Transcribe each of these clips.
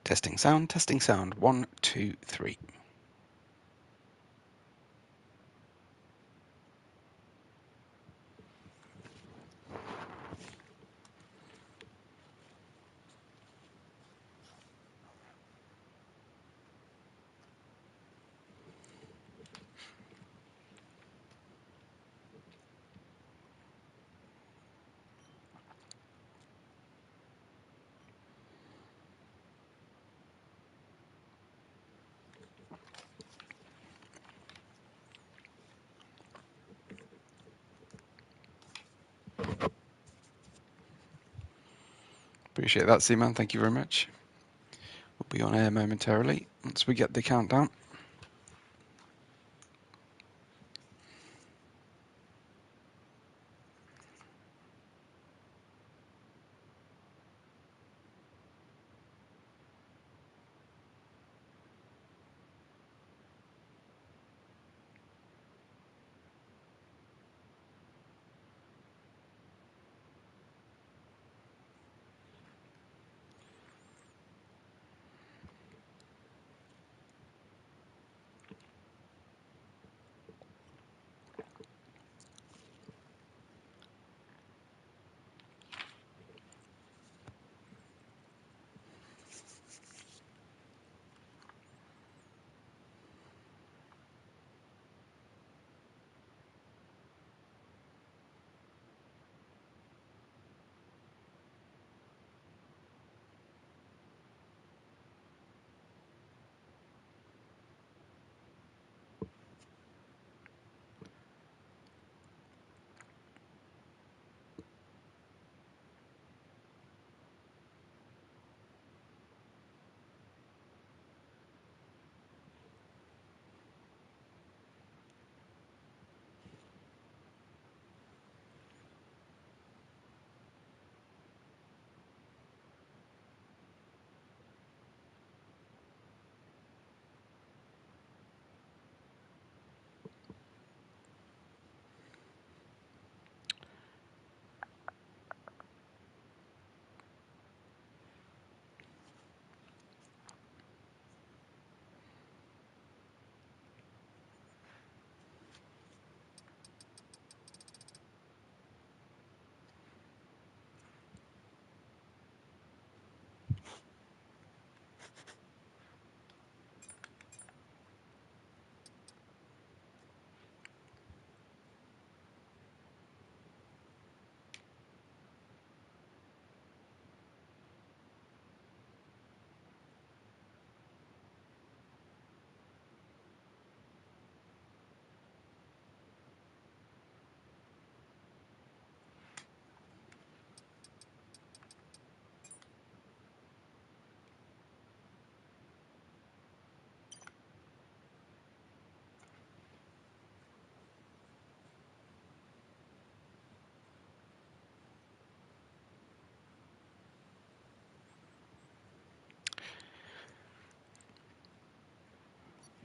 Testing sound. 1, 2, 3. Appreciate that, Seaman. Thank you very much. We'll be on air momentarily once we get the countdown.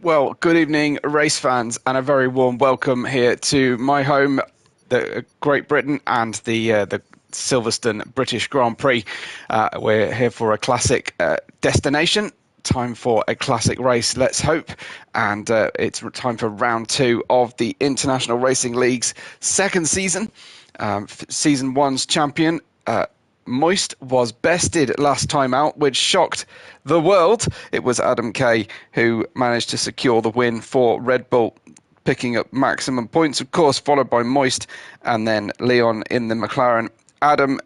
Well, good evening, race fans, and a very warm welcome here to my home, the Great Britain, and the Silverstone British Grand Prix. We're here for a classic destination. Time for a classic race, let's hope. And it's time for round 2 of the International Racing League's second season. Season 1's champion, Moist, was bested last time out, which shocked the world. It was Adam Kay who managed to secure the win for Red Bull, picking up maximum points, of course, followed by Moist and then Leon in the McLaren. Adam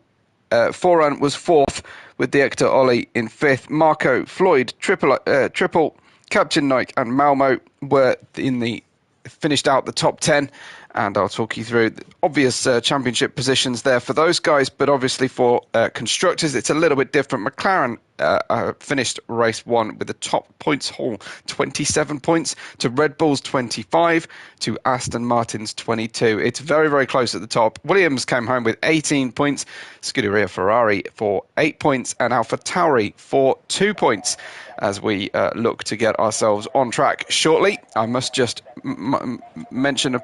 Foran was 4th, with the Hector Ollie in 5th. Marco, Floyd, Triple, Captain Nike and Malmo were finished out the top 10. And I'll talk you through the obvious championship positions there for those guys. But obviously for constructors, it's a little bit different. McLaren finished race 1 with the top points haul, 27 points, to Red Bull's 25, to Aston Martin's 22. It's very, very close at the top. Williams came home with 18 points, Scuderia Ferrari for 8 points, and AlphaTauri for 2 points. As we look to get ourselves on track shortly, I must just mention a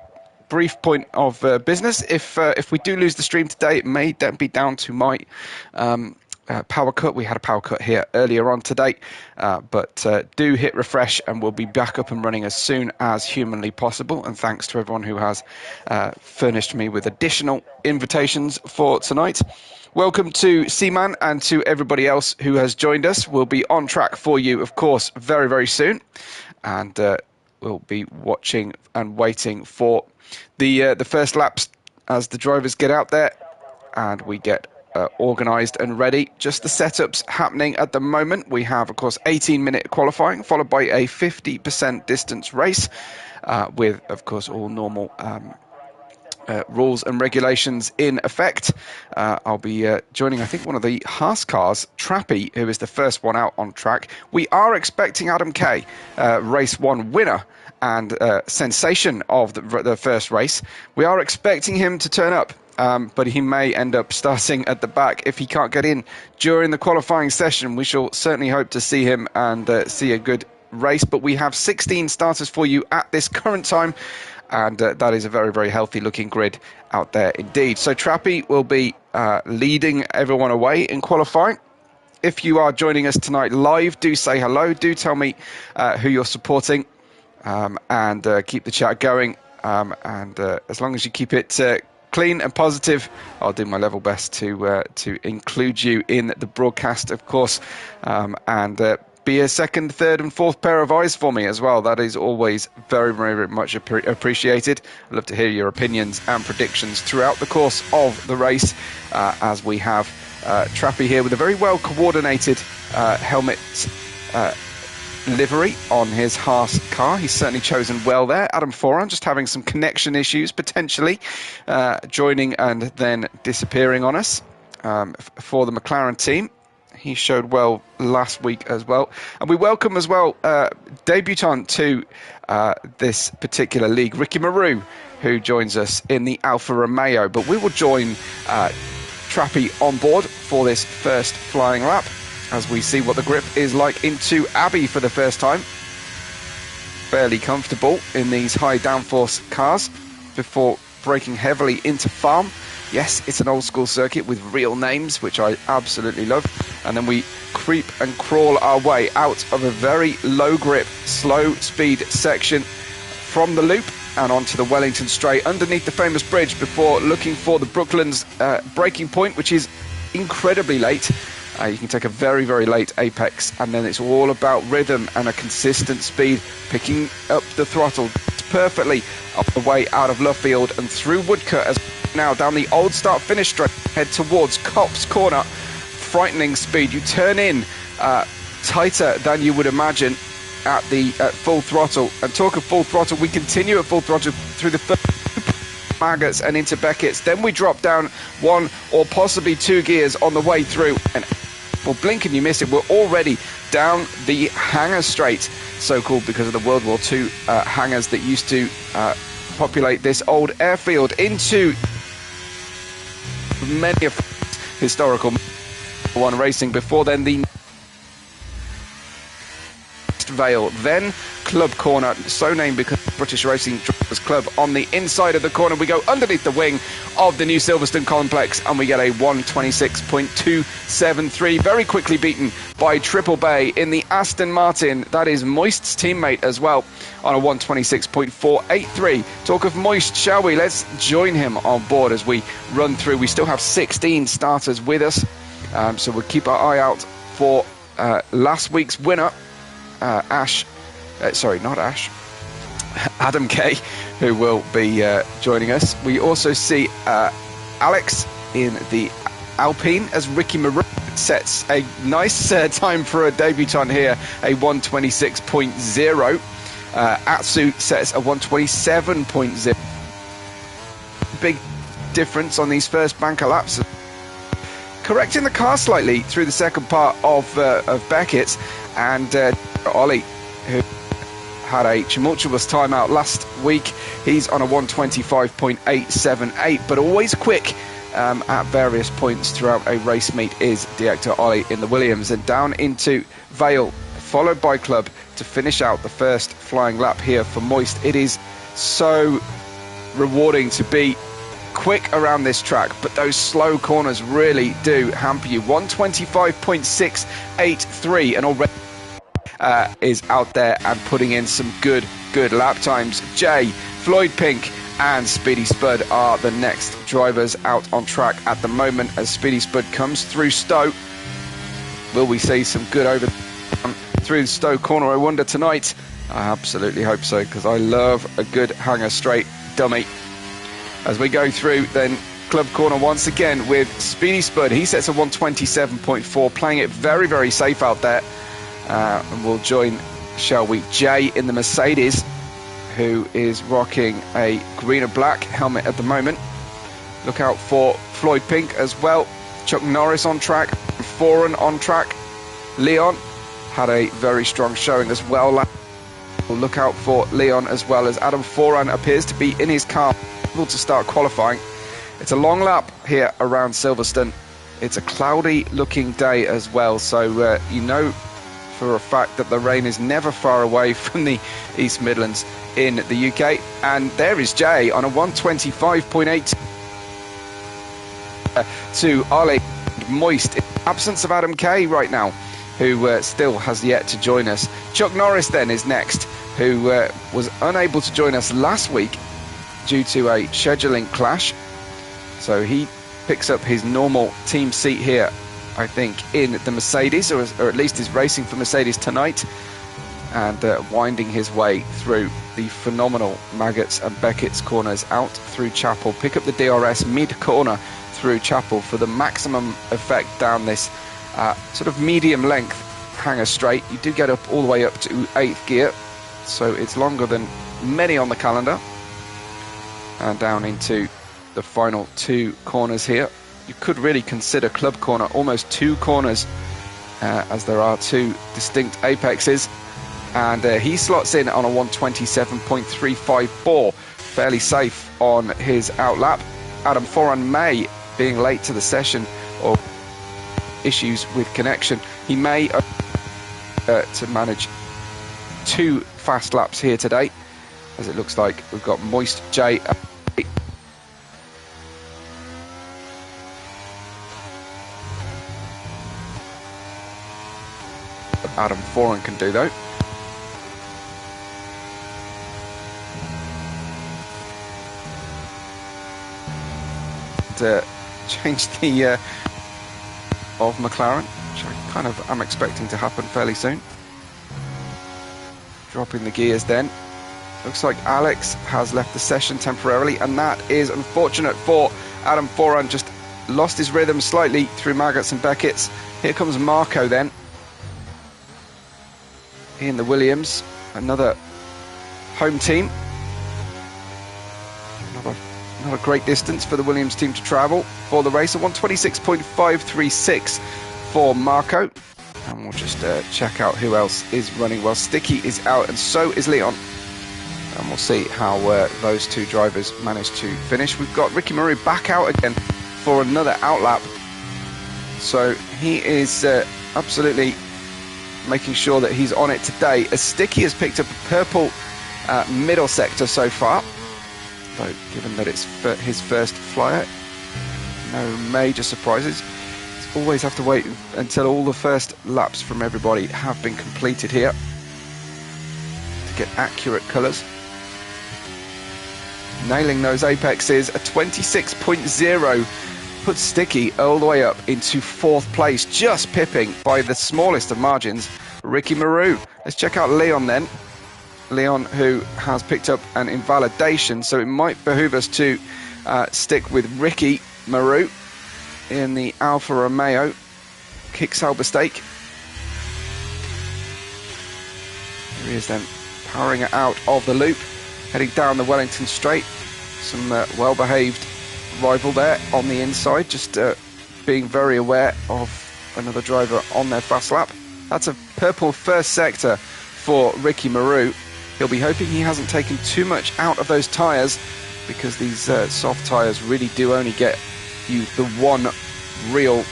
brief point of business. If we do lose the stream today, it may be down to my power cut. We had a power cut here earlier on today, but do hit refresh and we'll be back up and running as soon as humanly possible. And thanks to everyone who has furnished me with additional invitations for tonight. Welcome to Seaman and to everybody else who has joined us. We'll be on track for you, of course, very, very soon. And we'll be watching and waiting for the first laps as the drivers get out there and we get organised and ready. Just the setups happening at the moment. We have, of course, 18-minute qualifying, followed by a 50% distance race with, of course, all normal rules and regulations in effect. I'll be joining, I think, one of the Haas cars, Trappy, who is the first one out on track. We are expecting Adam Kay, race 1 winner and sensation of the first race. We are expecting him to turn up. But he may end up starting at the back if he can't get in during the qualifying session. We shall certainly hope to see him and see a good race. But we have 16 starters for you at this current time. And that is a very, very healthy looking grid out there indeed. So Trappy will be leading everyone away in qualifying. If you are joining us tonight live, do say hello. Do tell me who you're supporting and keep the chat going. And as long as you keep it clean and positive, I'll do my level best to include you in the broadcast, of course, and be a second, third and fourth pair of eyes for me as well. That is always very, very, very much appreciated. I'd love to hear your opinions and predictions throughout the course of the race, as we have Trappy here with a very well coordinated helmet livery on his Haas car. He's certainly chosen well there. Adam Foran just having some connection issues potentially, joining and then disappearing on us for the McLaren team. He showed well last week as well. And we welcome as well debutant to this particular league, Ricky Maru, who joins us in the Alfa Romeo. But we will join Trappy on board for this first flying lap, as we see what the grip is like into Abbey for the first time. Fairly comfortable in these high downforce cars before braking heavily into Farm. Yes, it's an old school circuit with real names, which I absolutely love. And then we creep and crawl our way out of a very low grip, slow speed section from the loop and onto the Wellington Straight underneath the famous bridge before looking for the Brooklands braking point, which is incredibly late. You can take a very, very late apex, and then it's all about rhythm and a consistent speed, picking up the throttle perfectly up the way out of Luffield and through Woodcut as now down the old start-finish straight, head towards Copse Corner. Frightening speed. You turn in tighter than you would imagine at the full throttle. And talk of full throttle, we continue at full throttle through the first Maggots and into Beckett's. Then we drop down 1 or possibly 2 gears on the way through. And well, blink and you miss it. We're already down the hangar straight, so called because of the World War II hangars that used to populate this old airfield, into many of historical one racing. Before then, the Vale, then Club Corner, so named because British Racing Drivers Club. On the inside of the corner, we go underneath the wing of the new Silverstone complex, and we get a 1:26.273, very quickly beaten by Triple Bay in the Aston Martin. That is Moist's teammate as well, on a 1:26.483. Talk of Moist, shall we? Let's join him on board as we run through. We still have 16 starters with us, so we'll keep our eye out for last week's winner, Adam Kay, who will be joining us. We also see Alex in the Alpine as Ricky Maru sets a nice time for a debutant here, a 1:26.0. Atsu sets a 1:27.0. Big difference on these first banker laps. Correcting the car slightly through the second part of Beckett's, and Ollie, who had a tumultuous time out last week, he's on a 1:25.878, but always quick at various points throughout a race meet is Director Ollie in the Williams. And down into Vale, followed by Club, to finish out the first flying lap here for Moist. It is so rewarding to be quick around this track, but those slow corners really do hamper you. 125.683, and already is out there and putting in some good lap times. Jay, Floyd Pink and Speedy Spud are the next drivers out on track at the moment as Speedy Spud comes through Stowe. Will we see some good over through the Stowe corner, I wonder, tonight? I absolutely hope so, because I love a good hanger straight dummy. As we go through then Club corner once again with Speedy Spud. He sets a 127.4, playing it very safe out there. And we'll join, shall we, Jay in the Mercedes, who is rocking a green and black helmet at the moment. Look out for Floyd Pink as well. Chuck Norris on track, Foran on track. Leon had a very strong showing as well. We'll look out for Leon, as well as Adam Foran appears to be in his car, able to start qualifying. It's a long lap here around Silverstone. It's a cloudy looking day as well, so you know for a fact that the rain is never far away from the East Midlands in the UK. And there is Jay on a 125.8 to Ollie. Moist, in absence of Adam Kay right now, who still has yet to join us. Chuck Norris then is next, who was unable to join us last week due to a scheduling clash. So he picks up his normal team seat here, I think, in the Mercedes, or at least is racing for Mercedes tonight, and winding his way through the phenomenal Maggots and Beckett's corners out through Chapel. Pick up the DRS mid-corner through Chapel for the maximum effect down this sort of medium length hanger straight. You do get up all the way up to 8th gear, so it's longer than many on the calendar, and down into the final 2 corners here. You could really consider Club corner almost 2 corners, as there are 2 distinct apexes, and he slots in on a 127.354, fairly safe on his outlap. Adam Foran may, being late to the session or issues with connection, he may to manage 2 fast laps here today, as it looks like we've got Moist J. Adam Foran can do though. To change the of McLaren, which I kind of am expecting to happen fairly soon. Dropping the gears then. Looks like Alex has left the session temporarily, and that is unfortunate for Adam Foran. Just lost his rhythm slightly through Maggots and Beckett's. Here comes Marco then in the Williams, another home team. Not a great distance for the Williams team to travel for the race. A 126.536 for Marco. And we'll just check out who else is running well. Sticky is out, and so is Leon. And we'll see how those 2 drivers manage to finish. We've got Ricky Maru back out again for another outlap. So he is absolutely making sure that he's on it today, as Sticky has picked up a purple middle sector so far. Though, given that it's his first flyer, no major surprises. It's always have to wait until all the first laps from everybody have been completed here to get accurate colours. Nailing those apexes, a 26.0 puts Sticky all the way up into 4th place, just pipping by the smallest of margins Ricky Maru. Let's check out Leon then. Leon, who has picked up an invalidation, so it might behoove us to stick with Ricky Maru in the Alfa Romeo Kick-Sauber stake. Here he is then, powering it out of the loop, heading down the Wellington Straight. Some well-behaved rival there on the inside, just being very aware of another driver on their fast lap. That's a purple first sector for Ricky Maru. He'll be hoping he hasn't taken too much out of those tyres, because these soft tyres really do only get you the one real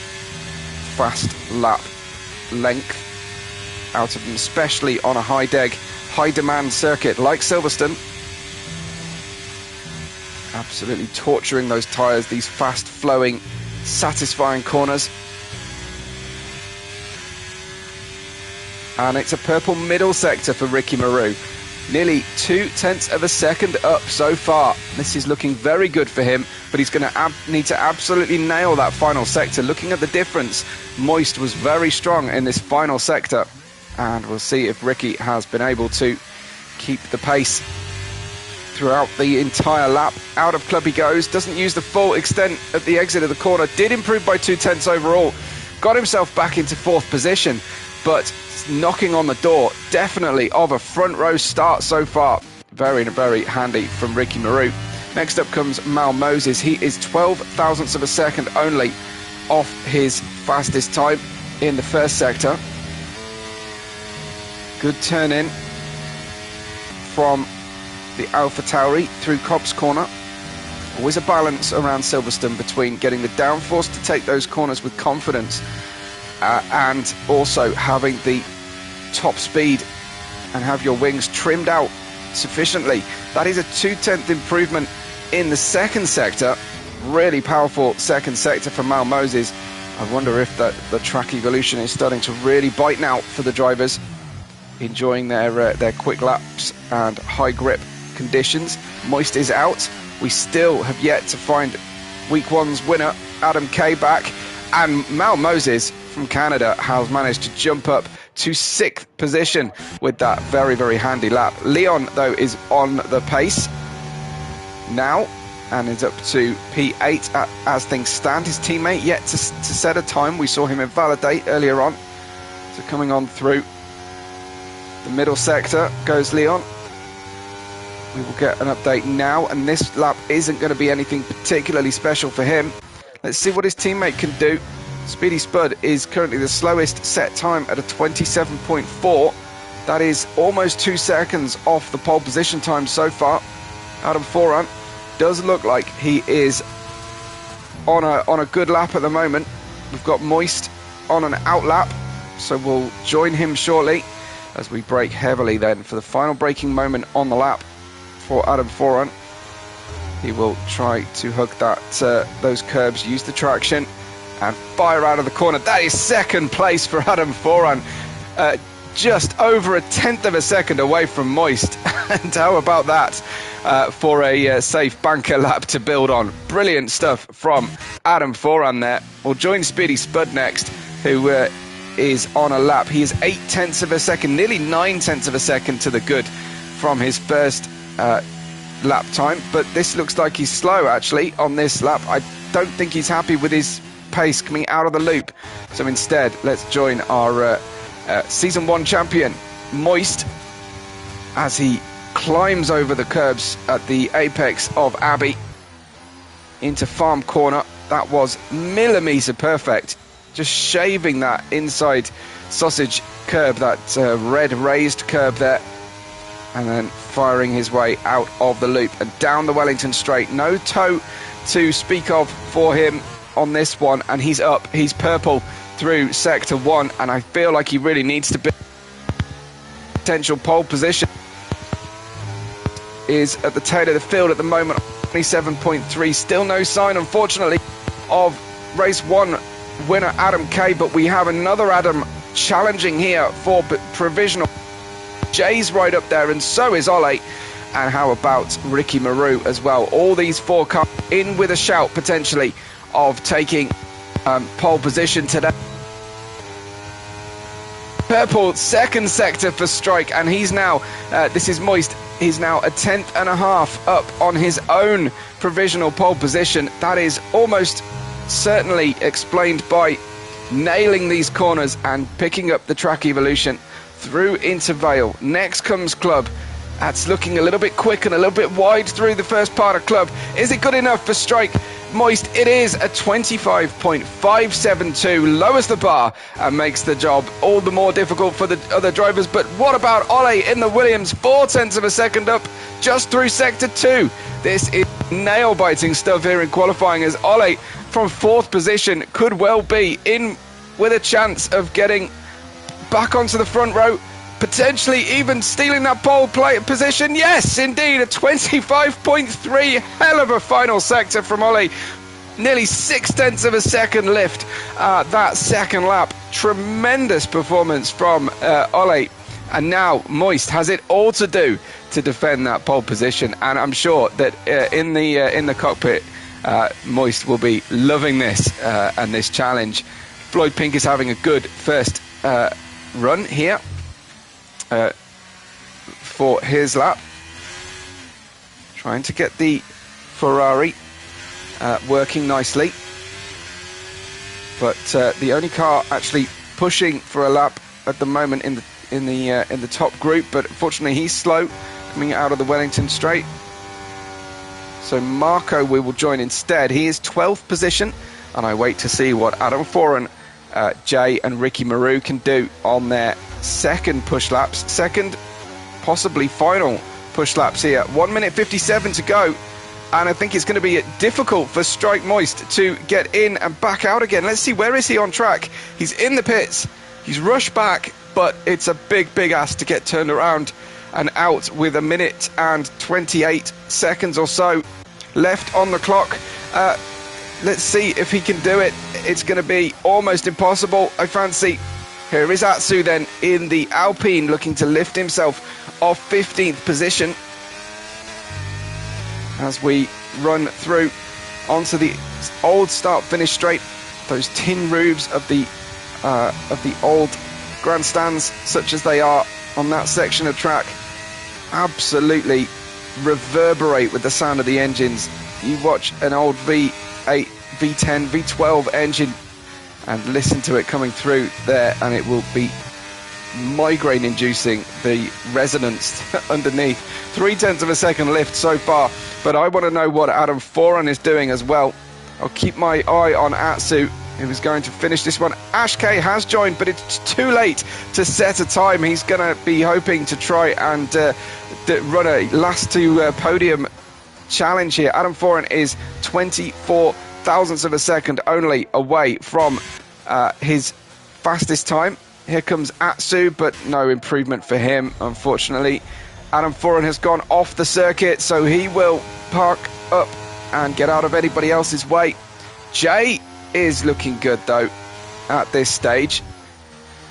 fast lap length out of them, especially on a high demand circuit like Silverstone. Absolutely torturing those tyres, these fast-flowing, satisfying corners. And it's a purple middle sector for Ricky Maru. Nearly 0.2 of a second up so far. This is looking very good for him, but he's going to need to absolutely nail that final sector. Looking at the difference, Moist was very strong in this final sector, and we'll see if Ricky has been able to keep the pace throughout the entire lap. Out of club he goes, doesn't use the full extent at the exit of the corner, did improve by 0.2 overall, got himself back into 4th position, but knocking on the door, definitely, of a front row start so far. Very, very handy from Ricky Maru. Next up comes Mal Moses. He is 12 thousandths of a second only off his fastest time in the first sector. Good turn in from the Alpha Tauri through Cobb's Corner. Always a balance around Silverstone between getting the downforce to take those corners with confidence and also having the top speed and have your wings trimmed out sufficiently. That is a 0.2 improvement in the second sector. Really powerful second sector for Mal Moses. I wonder if the track evolution is starting to really bite now for the drivers, enjoying their quick laps and high grip conditions. Moist is out. We still have yet to find week 1's winner, Adam Kay, back, and Mal Moses from Canada has managed to jump up to 6th position with that very, very handy lap. Leon, though, is on the pace now and is up to P8 as things stand. His teammate yet to set a time. We saw him invalidate earlier on. So coming on through the middle sector goes Leon. We will get an update now, and this lap isn't going to be anything particularly special for him. Let's see what his teammate can do. Speedy Spud is currently the slowest set time at a 27.4. That is almost 2 seconds off the pole position time so far. Adam Foran does look like he is on a good lap at the moment. We've got Moist on an out lap, so we'll join him shortly as we brake heavily then for the final braking moment on the lap for Adam Foran. He will try to hug those curbs, use the traction and fire out of the corner. That is second place for Adam Foran, just over 1/10 of a second away from Moist. And how about that for a safe banker lap to build on? Brilliant stuff from Adam Foran there. We'll join Speedy Spud next, who is on a lap. He is 0.8 of a second, nearly 0.9 of a second to the good from his first lap time, but this looks like he's slow actually on this lap. I don't think he's happy with his pace coming out of the loop, so instead let's join our season 1 champion Moist as he climbs over the curbs at the apex of Abbey into Farm Corner. That was millimetre perfect, just shaving that inside sausage curb, that red raised curb there, and then firing his way out of the loop and down the Wellington Straight. No toe to speak of for him on this one, and he's up. He's purple through sector 1, and I feel like he really needs to be potential pole position. Is at the tail of the field at the moment, 27.3. Still no sign, unfortunately, of race 1 winner Adam Kay, but we have another Adam challenging here for provisional. Jay's right up there, and so is Ole. And how about Ricky Maru as well? All these 4 come in with a shout potentially of taking pole position today. Purple second sector for Strike, and he's now this is Moist, he's now 1/10.5 up on his own provisional pole position. That is almost certainly explained by nailing these corners and picking up the track evolution through into Vale. Next comes Club. That's looking a little bit quick and a little bit wide through the first part of Club. Is it good enough for Strike? Moist, it is a 25.572, lowers the bar and makes the job all the more difficult for the other drivers. But what about Ole in the Williams? 0.4 of a second up just through sector 2. This is nail-biting stuff here in qualifying, as Ole from 4th position could well be in with a chance of getting back onto the front row potentially even stealing that pole position. Yes, indeed, a 25.3, hell of a final sector from Ollie. Nearly 0.6 of a second lift that second lap. Tremendous performance from Ollie. And now Moist has it all to do to defend that pole position, and I'm sure that in the cockpit, Moist will be loving this and this challenge. Floyd Pink is having a good first run here for his lap, trying to get the Ferrari working nicely, but the only car actually pushing for a lap at the moment in the top group, but unfortunately he's slow coming out of the Wellington straight. So Marco we will join instead. He is 12th position, and I wait to see what Adam Foran, Jay and Ricky Maru can do on their second push laps, second possibly final push laps here. 1 minute 57 to go, and I think it's going to be difficult for Strike Moist to get in and back out again. Let's see, where is he on track? He's in the pits, he's rushed back, but it's a big ask to get turned around and out with 1 minute and 28 seconds or so left on the clock. Let's see if he can do it. It's going to be almost impossible, I fancy. Here is Atsu then in the Alpine, looking to lift himself off 15th position as we run through onto the old start-finish straight. Those tin roofs of the old grandstands, such as they are on that section of track, absolutely reverberate with the sound of the engines. You watch an old V8, V10, V12 engine and listen to it coming through there, and it will be migraine inducing, the resonance underneath. 0.3 of a second lift so far, but I want to know what Adam Foran is doing as well. I'll keep my eye on Atsu, who is going to finish this one. Ash K has joined, but it's too late to set a time. He's going to be hoping to try and run a last to podium challenge here. Adam Foran is 24 thousandths of a second only away from his fastest time. Here comes Atsu, but no improvement for him, unfortunately. Adam Foran has gone off the circuit, so he will park up and get out of anybody else's way. Jay is looking good though at this stage.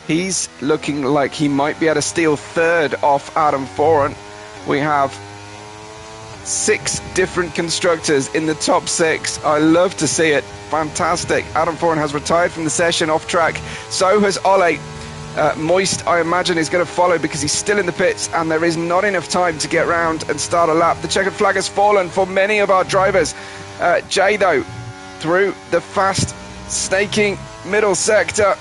He's looking like he might be able to steal third off Adam Foran. We have 6 different constructors in the top 6. I love to see it. Fantastic. Adam Foran has retired from the session off track. So has Ole. Moist, I imagine, is going to follow because he's still in the pits and there is not enough time to get round and start a lap. The checkered flag has fallen for many of our drivers. Jay, though, through the fast snaking middle sector.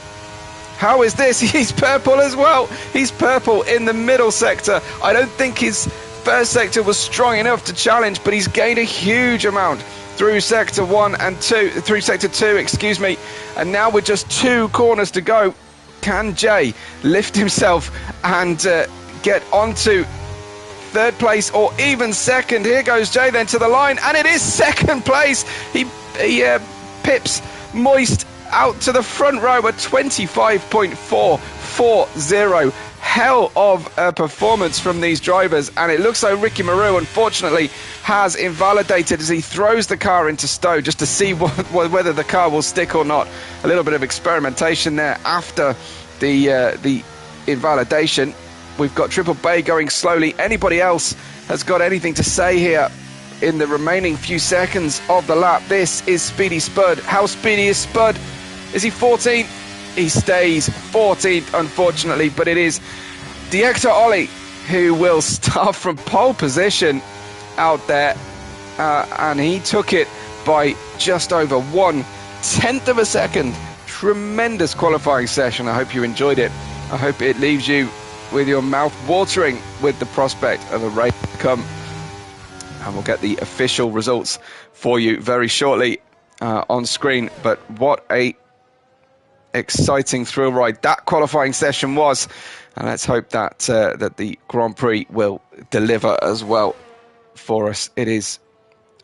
How is this? He's purple as well. He's purple in the middle sector. I don't think his first sector was strong enough to challenge, but he's gained a huge amount through sector 1 and 2, through sector 2, excuse me. And now with just 2 corners to go, can Jay lift himself and get onto third place or even second? Here goes Jay then to the line, and it is second place. He pips Moist out to the front row at 25.440. Hell of a performance from these drivers, and it looks like Ricky Maru unfortunately has invalidated as he throws the car into Stowe just to see whether the car will stick or not. A little bit of experimentation there after the invalidation. We've got Triple Bay going slowly. Anybody else has got anything to say here in the remaining few seconds of the lap? This is Speedy Spud. How speedy is Spud? Is he 14th? He stays 14th, unfortunately, but it is Diector Ollie who will start from pole position out there, and he took it by just over 1/10 of a second. Tremendous qualifying session. I hope you enjoyed it. I hope it leaves you with your mouth watering with the prospect of a race to come, and we'll get the official results for you very shortly on screen. But what a exciting thrill ride that qualifying session was, and let's hope that that the Grand Prix will deliver as well for us. It is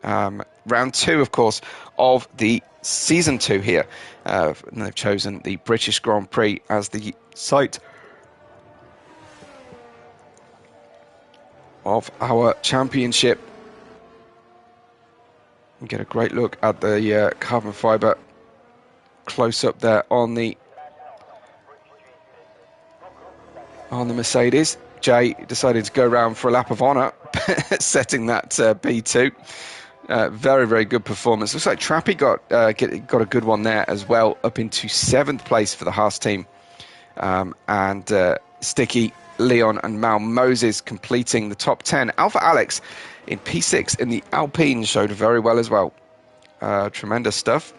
round 2, of course, of the season 2 here, and they've chosen the British Grand Prix as the site of our championship. You get a great look at the carbon fibre close up there on the Mercedes. Jay decided to go around for a lap of honour, setting that B2. Very, very good performance. Looks like Trappy got a good one there as well, up into 7th place for the Haas team. And Sticky, Leon and Mal Moses completing the top 10. Alpha Alex in P6 in the Alpine showed very well as well. Tremendous stuff.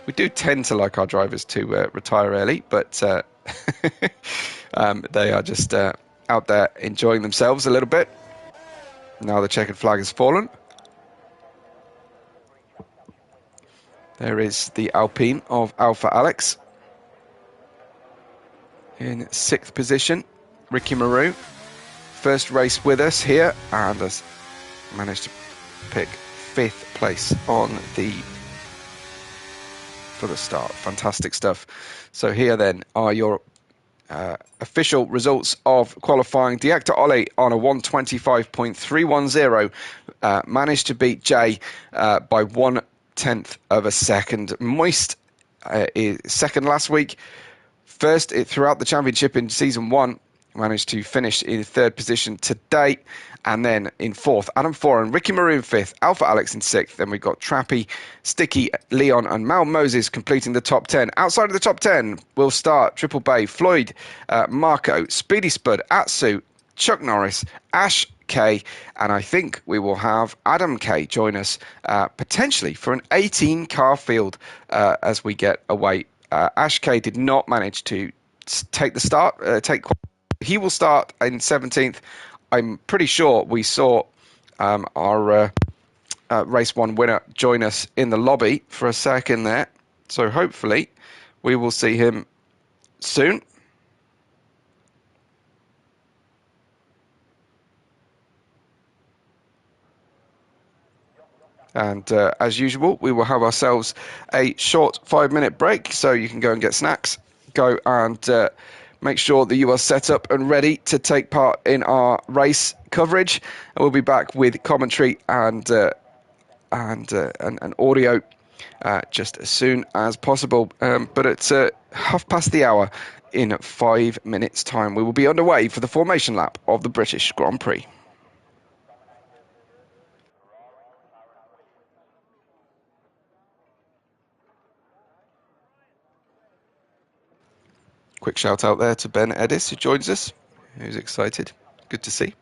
We do tend to like our drivers to retire early, but they are just out there enjoying themselves a little bit. Now the checkered flag has fallen. There is the Alpine of Alpha Alex in 6th position. Ricky Maru, first race with us here, and has managed to pick 5th place for the start. Fantastic stuff. So here then are your official results of qualifying. Diacta Ollie on a 125.310 managed to beat Jay by 1/10 of a second. Moist is second last week. First throughout the championship in season 1, managed to finish in 3rd position today, and then in 4th, Adam Foran, Ricky Maroon 5th, Alpha Alex in 6th. Then we've got Trappy, Sticky, Leon, and Mal Moses completing the top 10. Outside of the top 10, we'll start Triple Bay, Floyd, Marco, Speedy Spud, Atsu, Chuck Norris, Ash K, and I think we will have Adam K join us potentially for an 18-car field as we get away. Ash K did not manage to take the start. He will start in 17th. I'm pretty sure we saw our race 1 winner join us in the lobby for a second there. So hopefully we will see him soon. And as usual, we will have ourselves a short 5-minute break, so you can go and get snacks, go and make sure that you are set up and ready to take part in our race coverage. And we'll be back with commentary and audio just as soon as possible. But it's 1:30 in 5 minutes' time. We will be underway for the formation lap of the British Grand Prix. Quick shout out there to Ben Edis, who joins us, who's excited. Good to see.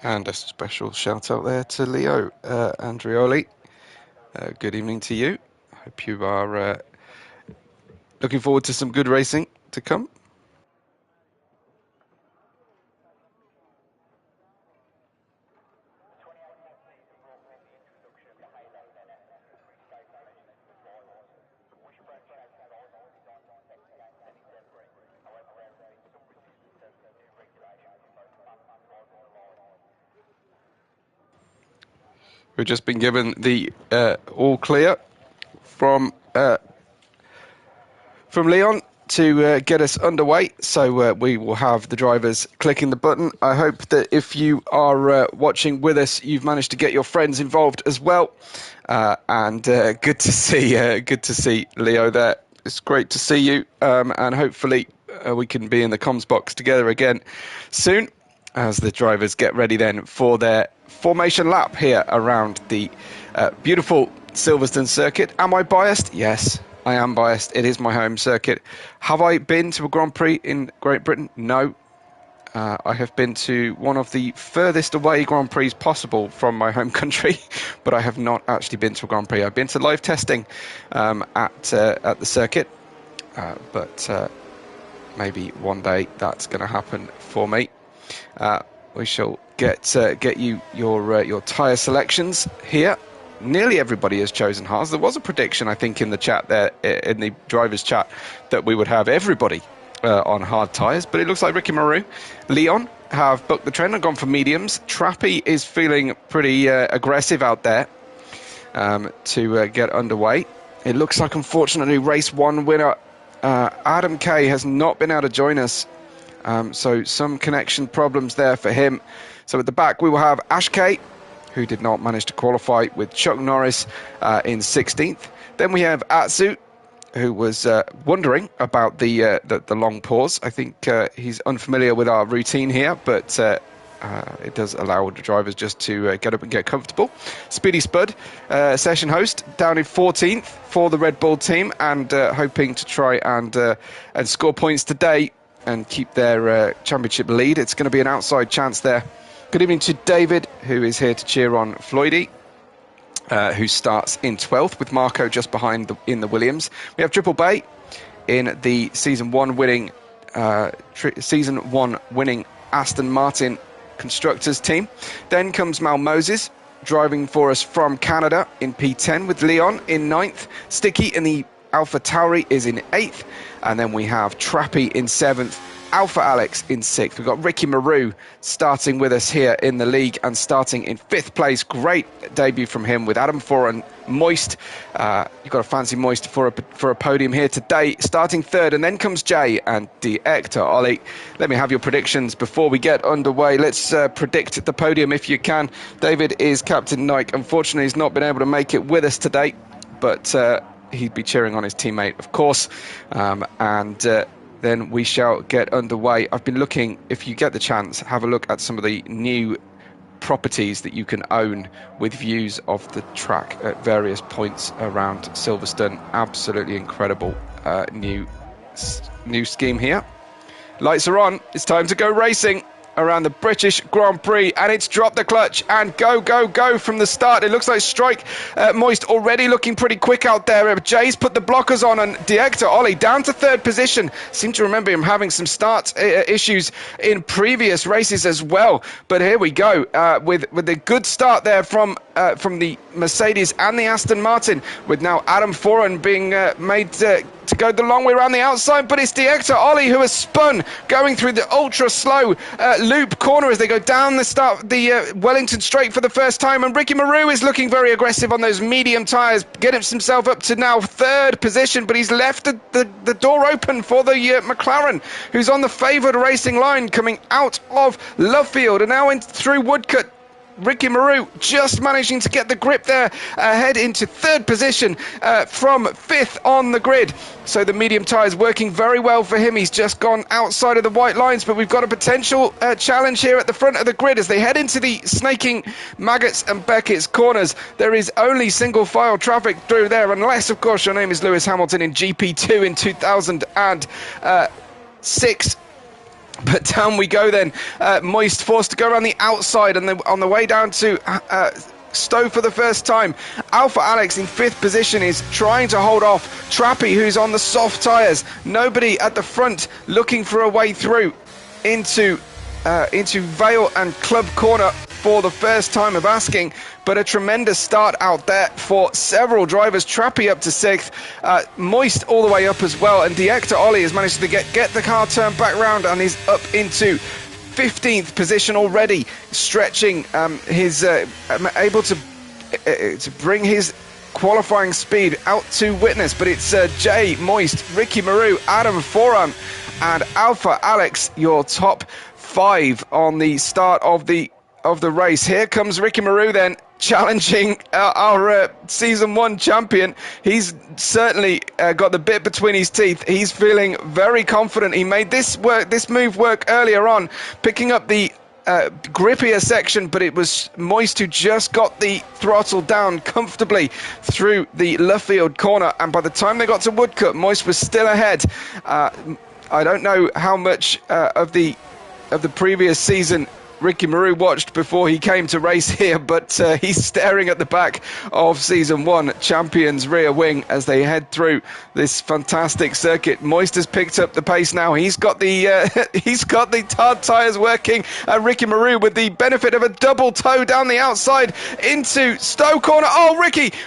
And a special shout out there to Leo Andrioli. Good evening to you. Hope you are looking forward to some good racing to come. We've just been given the all clear from Leon to get us underway, so we will have the drivers clicking the button. I hope that if you are watching with us, you've managed to get your friends involved as well. And good to see Leo there. It's great to see you, and hopefully we can be in the comms box together again soon as the drivers get ready then for their formation lap here around the beautiful Silverstone circuit. Am I biased? Yes, I am biased. It is my home circuit. Have I been to a Grand Prix in Great Britain? No. I have been to one of the furthest away Grand Prix possible from my home country, but I have not actually been to a Grand Prix. I've been to live testing at the circuit, but maybe one day that's going to happen for me. We shall get you your tyre selections here. Nearly everybody has chosen Haas. There was a prediction, I think, in the chat there, in the drivers' chat, that we would have everybody on hard tyres, but it looks like Ricky Maru, Leon have booked the trend and gone for mediums. Trappy is feeling pretty aggressive out there to get underway. It looks like, unfortunately, race one winner Adam Kay has not been able to join us, so some connection problems there for him. So at the back we will have Ash Kay, who did not manage to qualify, with Chuck Norris in 16th. Then we have Atsu, who was wondering about the long pause. I think he's unfamiliar with our routine here, but it does allow the drivers just to get up and get comfortable. Speedy Spud, session host, down in 14th for the Red Bull team, and hoping to try and score points today and keep their championship lead. It's going to be an outside chance there. Good evening to David, who is here to cheer on Floydie, who starts in 12th with Marco just behind in the Williams. We have Triple Bay in the season one winning Aston Martin constructors team. Then comes Mal Moses driving for us from Canada in P10 with Leon in 9th. Sticky in the Alpha Tauri is in 8th, and then we have Trappy in 7th. Alpha Alex in 6th. We've got Ricky Maru starting with us here in the league and starting in 5th place. Great debut from him with Adam Foran. Moist. You've got a fancy Moist for a podium here today. Starting 3rd, and then comes Jay and the Ector. Ollie, let me have your predictions before we get underway. Let's predict the podium if you can. David is Captain Nike. Unfortunately, he's not been able to make it with us today, but he'd be cheering on his teammate, of course. Then we shall get underway. I've been looking, if you get the chance, have a look at some of the new properties that you can own with views of the track at various points around Silverstone. Absolutely incredible new scheme here. Lights are on. It's time to go racing around the British Grand Prix, and it's drop the clutch and go from the start. It looks like Strike Moist already looking pretty quick out there. Jay's put the blockers on, and Diector Ollie down to 3rd position. Seem to remember him having some start issues in previous races as well, but here we go with a good start there from the Mercedes and the Aston Martin, with now Adam Foran being made to go the long way around the outside, but it's Diector Ollie who has spun, going through the ultra slow loop corner as they go down the Wellington straight for the first time, and Ricky Maru is looking very aggressive on those medium tyres, gets himself up to now 3rd position, but he's left the door open for the McLaren, who's on the favoured racing line coming out of Lovefield, and now through Woodcut. Ricky Maru just managing to get the grip there, ahead into 3rd position from 5th on the grid. So the medium tyres working very well for him. He's just gone outside of the white lines, but we've got a potential challenge here at the front of the grid as they head into the snaking Maggots and Beckett's corners. There is only single file traffic through there, unless, of course, your name is Lewis Hamilton in GP2 in 2006. But down we go then. Moist forced to go around the outside, and then on the way down to Stowe for the first time. Alpha Alex in 5th position is trying to hold off Trappy, who's on the soft tyres. Nobody at the front looking for a way through into Vale and Club Corner for the first time of asking, but a tremendous start out there for several drivers. Trappy up to 6th, Moist all the way up as well, and Diecta Ollie has managed to get the car turned back round and is up into 15th position already, stretching his able to bring his qualifying speed out to witness. But it's Jay, Moist, Ricky Maru, Adam Foran and Alpha Alex, your top 5 on the start of the race. Here comes Ricky Maru then, challenging our season 1 champion. He's certainly got the bit between his teeth. He's feeling very confident. He made this move work earlier on, picking up the grippier section, but it was Moist who just got the throttle down comfortably through the Luffield corner, and by the time they got to Woodcut, Moist was still ahead. I don't know how much of the previous season Ricky Maru watched before he came to race here, but he's staring at the back of season 1 champions rear wing as they head through this fantastic circuit. Moist has picked up the pace now. He's got the hard tyres working. Ricky Maru with the benefit of a double toe down the outside into Stowe corner. Oh,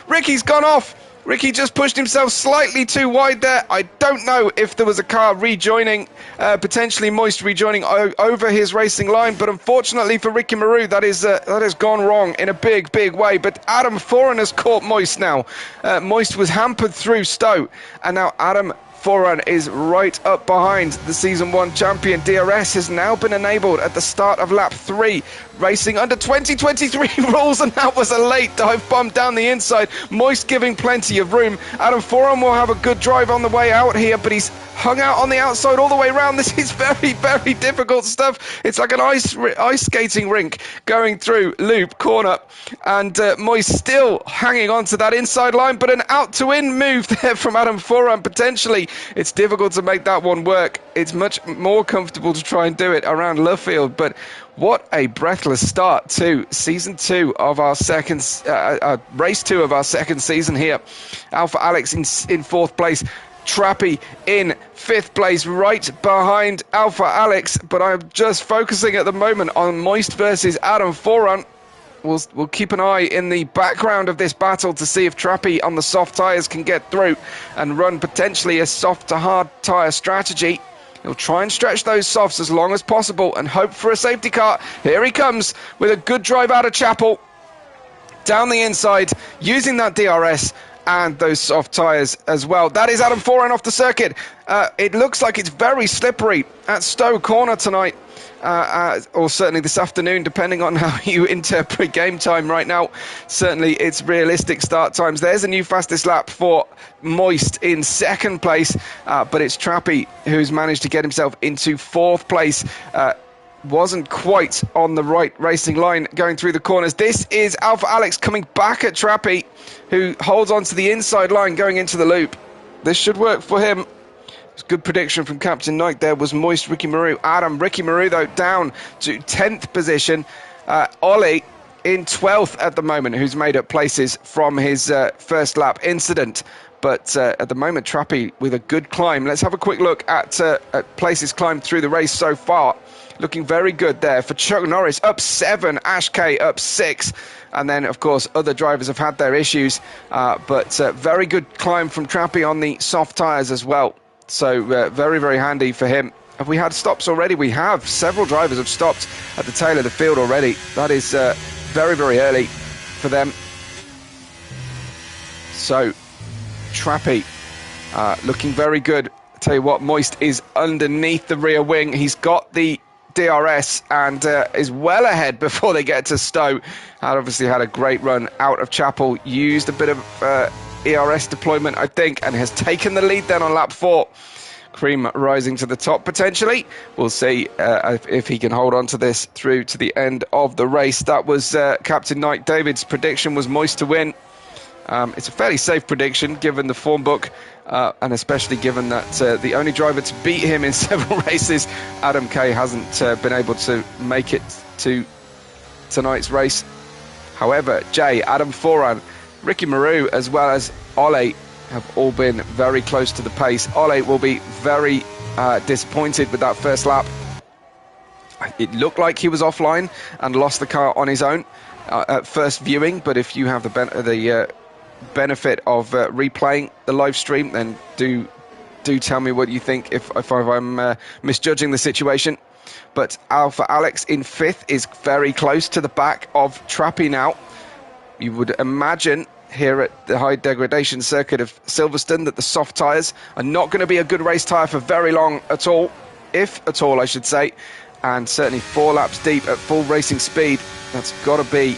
Ricky's gone off. Ricky just pushed himself slightly too wide there. I don't know if there was a car rejoining, potentially Moist rejoining over his racing line, but unfortunately for Ricky Maru, that has gone wrong in a big way. But Adam Foran has caught Moist now. Moist was hampered through Stowe, and now Adam Foran is right up behind the Season 1 champion. DRS has now been enabled at the start of lap 3, racing under 2023 rules, and that was a late dive bomb down the inside. Moist giving plenty of room. Adam Foran will have a good drive on the way out here, but he's hung out on the outside all the way around. This is very difficult stuff. It's like an ice skating rink going through loop corner, and Moist still hanging on to that inside line, but an out to in move there from Adam Foran potentially. It's difficult to make that one work. It's much more comfortable to try and do it around Luffield, but what a breathless start to season 2 of our second race 2 of our second season here. Alpha Alex in 4th place, Trappy in 5th place, right behind Alpha Alex, but I'm just focusing at the moment on Moist versus Adam Foran. We'll keep an eye in the background of this battle to see if Trappy on the soft tyres can get through and run potentially a soft to hard tyre strategy. He'll try and stretch those softs as long as possible and hope for a safety car. Here he comes with a good drive out of Chapel, down the inside, using that DRS and those soft tyres as well. That is Adam Foran off the circuit. It looks like it's very slippery at Stowe Corner tonight. Or certainly this afternoon, depending on how you interpret game time right now. Certainly it's realistic start times. There's a new fastest lap for Moist in 2nd place, but it's Trappy who's managed to get himself into 4th place. Wasn't quite on the right racing line going through the corners. This is Alpha Alex coming back at Trappy, who holds on to the inside line going into the loop. This should work for him. Good prediction from Captain Knight there was Moist, Ricky Maru, Adam. Ricky Maru, though, down to 10th position. Ollie in 12th at the moment, who's made up places from his first lap incident. But at the moment, Trappy with a good climb. Let's have a quick look at places climbed through the race so far. Looking very good there for Chuck Norris, up 7, Ash K up 6. And then, of course, other drivers have had their issues. But very good climb from Trappy on the soft tyres as well. So very handy for him. Have we had stops already? We have. Several drivers have stopped at the tail of the field already. That is very early for them. So Trappy looking very good. I tell you what, Moist is underneath the rear wing. He's got the DRS and is well ahead before they get to Stowe. Obviously had a great run out of Chapel. Used a bit of ERS deployment, I think, and has taken the lead then on lap 4. Cream rising to the top potentially. We'll see if he can hold on to this through to the end of the race. That was Captain Knight David's prediction, was Moist to win. It's a fairly safe prediction given the form book, and especially given that the only driver to beat him in several races, Adam Kay, hasn't been able to make it to tonight's race. However, Jay, Adam Foran, Ricky Maru, as well as Ole have all been very close to the pace. Ole will be very disappointed with that first lap. It looked like he was offline and lost the car on his own at first viewing, but if you have the benefit of replaying the live stream, then do tell me what you think if I'm misjudging the situation. But Alpha Alex in 5th is very close to the back of Trappy now. You would imagine here at the high degradation circuit of Silverstone that the soft tyres are not going to be a good race tyre for very long at all, if at all I should say, and certainly 4 laps deep at full racing speed. That's got to be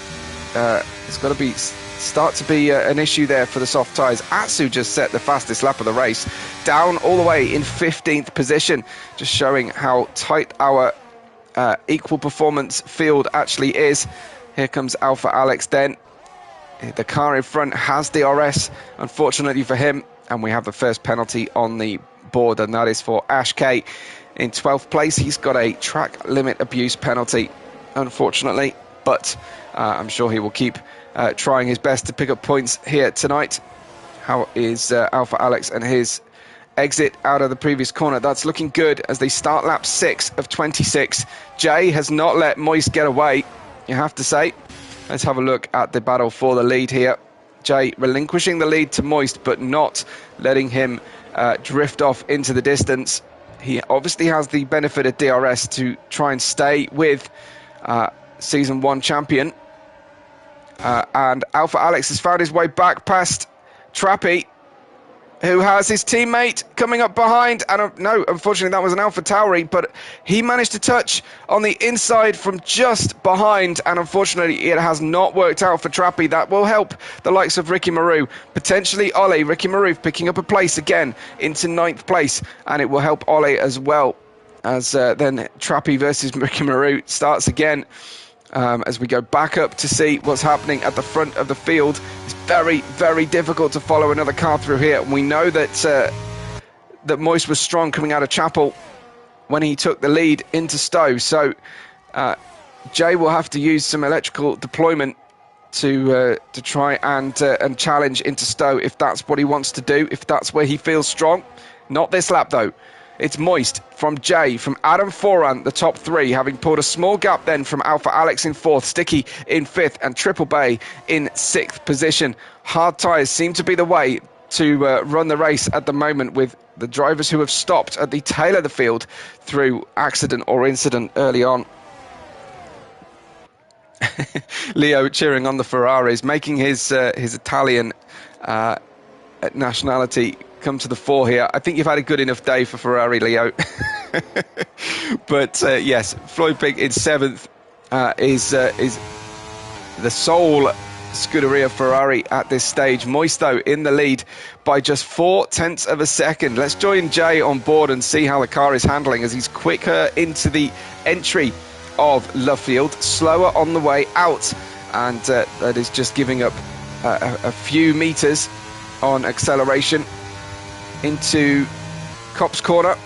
start to be an issue there for the soft tyres. Atsu just set the fastest lap of the race, down all the way in 15th position, just showing how tight our equal performance field actually is. Here comes Alpha Alex then. The car in front has DRS, unfortunately for him, and we have the first penalty on the board, and that is for Ash K. In 12th place, he's got a track limit abuse penalty, unfortunately, but I'm sure he will keep trying his best to pick up points here tonight. How is Alpha Alex and his exit out of the previous corner? That's looking good as they start lap 6 of 26. Jay has not let Moist get away, you have to say. Let's have a look at the battle for the lead here. Jay relinquishing the lead to Moist, but not letting him drift off into the distance. He obviously has the benefit of DRS to try and stay with Season 1 champion. And Alpha Alex has found his way back past Trappy, who has his teammate coming up behind. And no, unfortunately, that was an Alpha Tauri, but he managed to touch on the inside from just behind. And unfortunately, it has not worked out for Trappy. That will help the likes of Ricky Maru. Potentially Ole, Ricky Maru picking up a place again into 9th place. And it will help Ole as well, as then Trappy versus Ricky Maru starts again. As we go back up to see what's happening at the front of the field. It's very, very difficult to follow another car through here. We know that that Moist was strong coming out of Chapel when he took the lead into Stowe. So Jay will have to use some electrical deployment to try and challenge into Stowe if that's what he wants to do, if that's where he feels strong. Not this lap though. It's Moist from Jay, from Adam Foran, the top 3, having pulled a small gap then from Alpha Alex in 4th, Sticky in 5th, and Triple Bay in 6th position. Hard tyres seem to be the way to run the race at the moment, with the drivers who have stopped at the tail of the field through accident or incident early on. Leo cheering on the Ferraris, making his Italian nationality come to the fore here. I think you've had a good enough day for Ferrari, Leo. But yes, Floyd Pig in 7th is the sole Scuderia Ferrari at this stage. Moisto in the lead by just 0.4 of a second. Let's join Jay on board and see how the car is handling as he's quicker into the entry of Luffield, slower on the way out, and that is just giving up a few meters on acceleration into Copse Corner.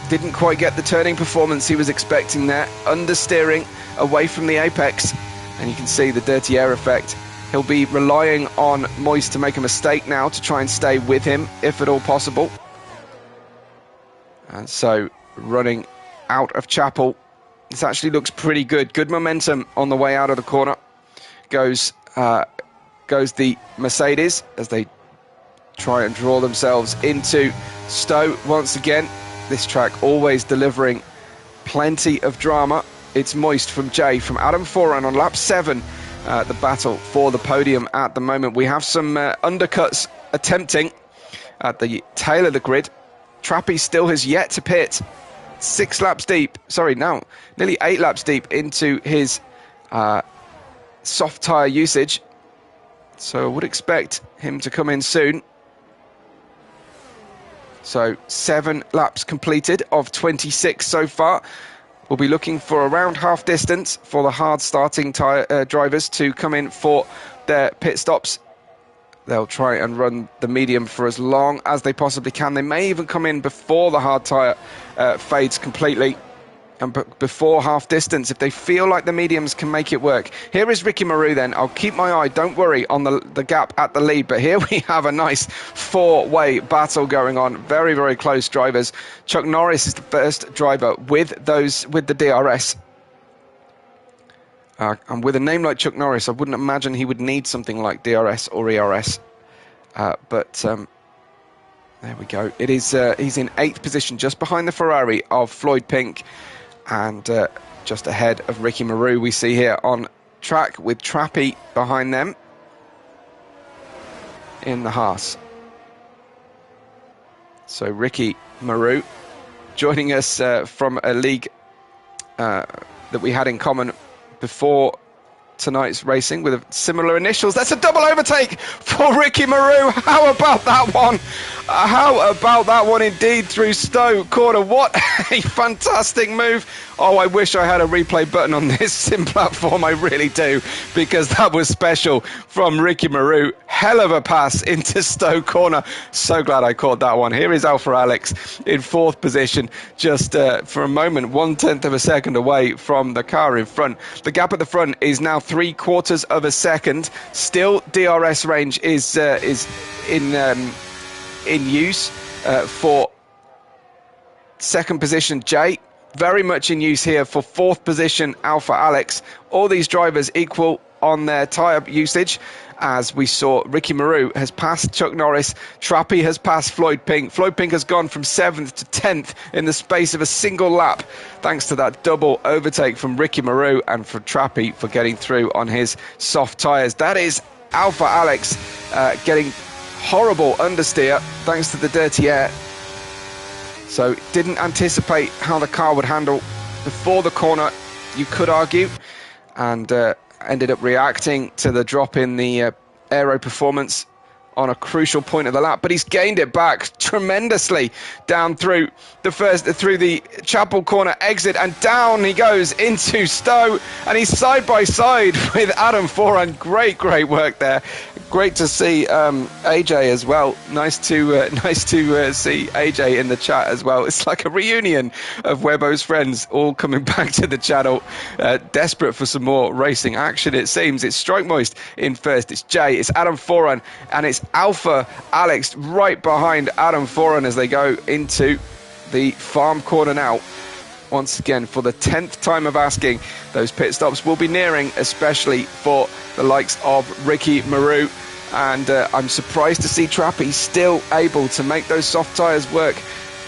Didn't quite get the turning performance he was expecting there. Understeering away from the apex, and you can see the dirty air effect. He'll be relying on Moist to make a mistake now to try and stay with him, if at all possible. And so, running out of Chapel, this actually looks pretty good. Good momentum on the way out of the corner. Goes the Mercedes as they try and draw themselves into Stowe once again. This track always delivering plenty of drama. It's Moist from Jay, from Adam Foran on lap 7. The battle for the podium at the moment. We have some undercuts attempting at the tail of the grid. Trappy still has yet to pit. 6 laps deep. Sorry, now nearly 8 laps deep into his soft tyre usage. So I would expect him to come in soon. So 7 laps completed of 26 so far. We'll be looking for around half distance for the hard starting drivers to come in for their pit stops They'll try and run the medium for as long as they possibly can. They may even come in before the hard tyre fades completely and before half distance if they feel like the mediums can make it work. Here is Ricky Maru then. I'll keep my eye, don't worry, on the gap at the lead. But here we have a nice four-way battle going on. Very, very close drivers. Chuck Norris is the first driver with the DRS. And with a name like Chuck Norris, I wouldn't imagine he would need something like DRS or ERS. But there we go. It is he's in 8th position, just behind the Ferrari of Floyd Pink, and just ahead of Ricky Maru. We see here on track with Trappy behind them in the Haas. So Ricky Maru joining us from a league that we had in common before tonight's racing with similar initials. That's a double overtake for Ricky Maru. How about that one? How about that one indeed through Stowe corner? What a fantastic move. Oh, I wish I had a replay button on this sim platform. I really do, because that was special from Ricky Maru. Hell of a pass into Stowe corner. So glad I caught that one. Here is Alpha Alex in 4th position, just for a moment, 1/10 of a second away from the car in front. The gap at the front is now 3/4 of a second. Still, DRS range is in use for 2nd position Jay. Very much in use here for 4th position Alpha Alex. All these drivers equal on their tyre usage. As we saw, Ricky Maru has passed Chuck Norris. Trappy has passed Floyd Pink. Floyd Pink has gone from 7th to 10th in the space of a single lap, thanks to that double overtake from Ricky Maru and for Trappy for getting through on his soft tyres. That is Alpha Alex getting horrible understeer thanks to the dirty air. So didn't anticipate how the car would handle before the corner, you could argue, and ended up reacting to the drop in the aero performance on a crucial point of the lap. But he's gained it back tremendously down through the Chapel corner exit, and down he goes into Stowe, and he's side by side with Adam Foran. Great work there. Great to see AJ as well. Nice to see AJ in the chat as well. It's like a reunion of Webbo's friends all coming back to the channel, desperate for some more racing action. It seems it's Strike Moist in first. It's Jay. It's Adam Foran, and it's Alpha Alex right behind Adam Foran as they go into the farm corner now. Once again, for the 10th time of asking, those pit stops will be nearing, especially for the likes of Ricky Maru. And I'm surprised to see Trappy still able to make those soft tyres work.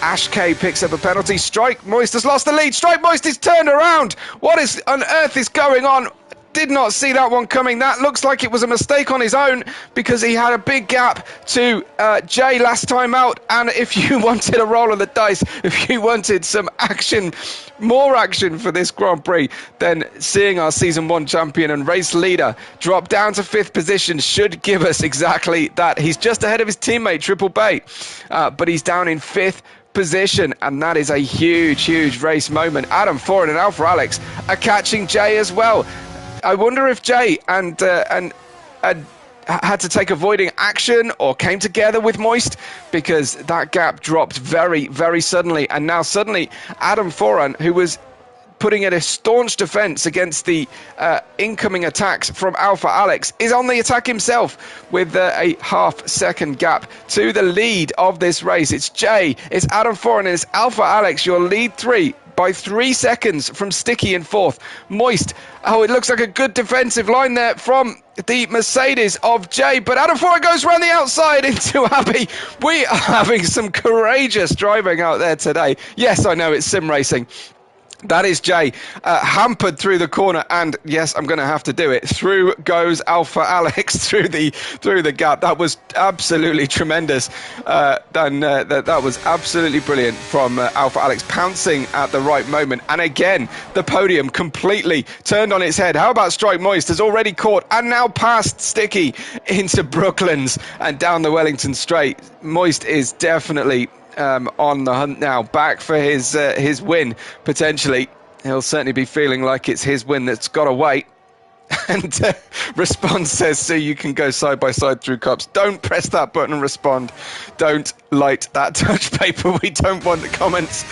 Ash K picks up a penalty. Strike Moist has lost the lead. Strike Moist is turned around. What on earth is going on? Did not see that one coming. That looks like it was a mistake on his own, because he had a big gap to Jay last time out. And if you wanted a roll of the dice, if you wanted some action, more action for this Grand Prix, then seeing our Season 1 champion and race leader drop down to 5th position should give us exactly that. He's just ahead of his teammate Triple Bay, but he's down in 5th position, and that is a huge race moment. Adam Foran and Alpha Alex are catching Jay as well. I wonder if Jay and had to take avoiding action or came together with Moist, because that gap dropped very suddenly. And now suddenly Adam Foran, who was putting in a staunch defence against the incoming attacks from Alpha Alex, is on the attack himself with a half-second gap to the lead of this race. It's Jay, it's Adam Foran, and it's Alpha Alex, your lead 3, by 3 seconds from Sticky in 4th. Moist, oh, it looks like a good defensive line there from the Mercedes of Jay, but Adam Foran goes around the outside into Abbey. We are having some courageous driving out there today. Yes, I know it's sim racing. That is Jay, hampered through the corner, and yes, I'm going to have to do it. Through goes Alpha Alex through the gap. That was absolutely tremendous. That was absolutely brilliant from Alpha Alex, pouncing at the right moment. And again, the podium completely turned on its head. How about Strike Moist has already caught and now passed Sticky into Brooklands and down the Wellington Straight. Moist is definitely on the hunt now, back for his win potentially. He'll certainly be feeling like it's his win that's got to wait. And Respond says, so you can go side by side through cups. Don't press that button, Respond. Don't light that touch paper. We don't want the comments.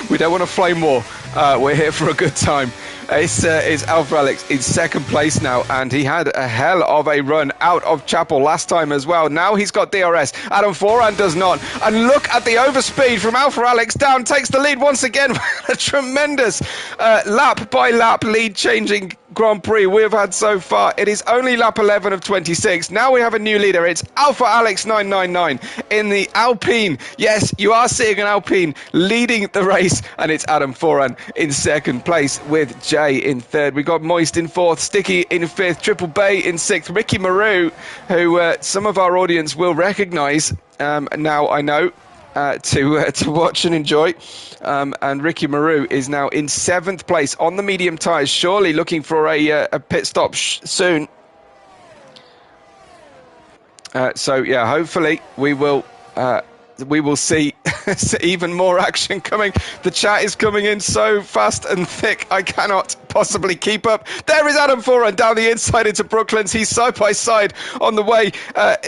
We don't want a flame war. We're here for a good time. It's Alpha Alex in second place now, and he had a hell of a run out of Chapel last time as well. Now he's got DRS. Adam Foran does not. And look at the overspeed from Alpha Alex down, takes the lead once again. A tremendous lap by lap lead changing Grand Prix we have had so far. It is only lap 11 of 26. Now we have a new leader. It's Alpha Alex 999 in the Alpine. Yes, you are seeing an Alpine leading the race, and it's Adam Foran in second place with Jay in third. We got Moist in fourth, Sticky in fifth, Triple Bay in sixth, Ricky Maru, who some of our audience will recognise now, I know. To watch and enjoy. And Ricky Maru is now in seventh place on the medium tyres, surely looking for a pit stop soon. So yeah, hopefully we will see even more action coming. The chat is coming in so fast and thick, I cannot possibly keep up. There is Adam Foran down the inside into Brooklands. He's side by side on the way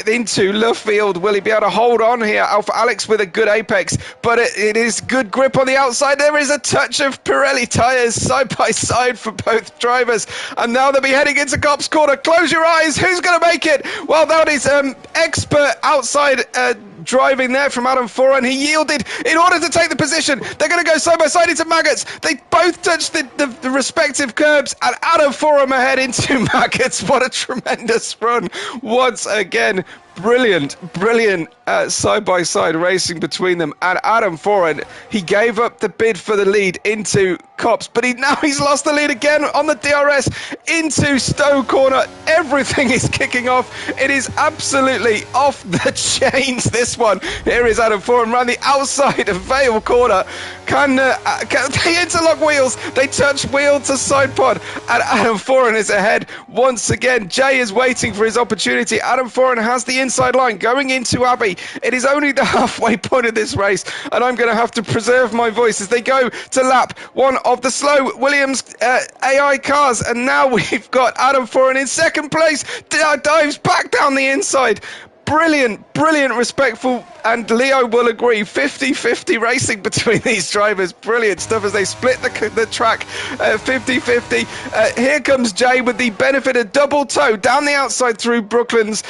into Luffield. Will he be able to hold on here? Alpha Alex with a good apex, but it is good grip on the outside. There is a touch of Pirelli tyres side by side for both drivers, and now they'll be heading into Copse Corner. Close your eyes. Who's going to make it? Well, that is expert outside driving there from Adam Foran. He yielded in order to take the position. They're going to go side by side into Maggots. They both touch the respective curbs, and Adam Foran ahead into Maggots. What a tremendous run once again. Brilliant side-by-side racing between them. And Adam Foran, he gave up the bid for the lead into Copse, but he's lost the lead again on the DRS into Stowe Corner. Everything is kicking off. It is absolutely off the chains, this one. Here is Adam Foran around the outside of Vale Corner. Can they interlock wheels? They touch wheel to side pod, and Adam Foran is ahead once again. Jay is waiting for his opportunity. Adam Foran has the inside line going into Abbey. It is only the halfway point of this race, and I'm going to have to preserve my voice as they go to lap one of the slow Williams AI cars, and now we've got Adam Foran in second place. Dives back down the inside. Brilliant, respectful, and Leo will agree, 50-50 racing between these drivers. Brilliant stuff as they split the track 50-50. Here comes Jay with the benefit of double toe down the outside through Brooklands.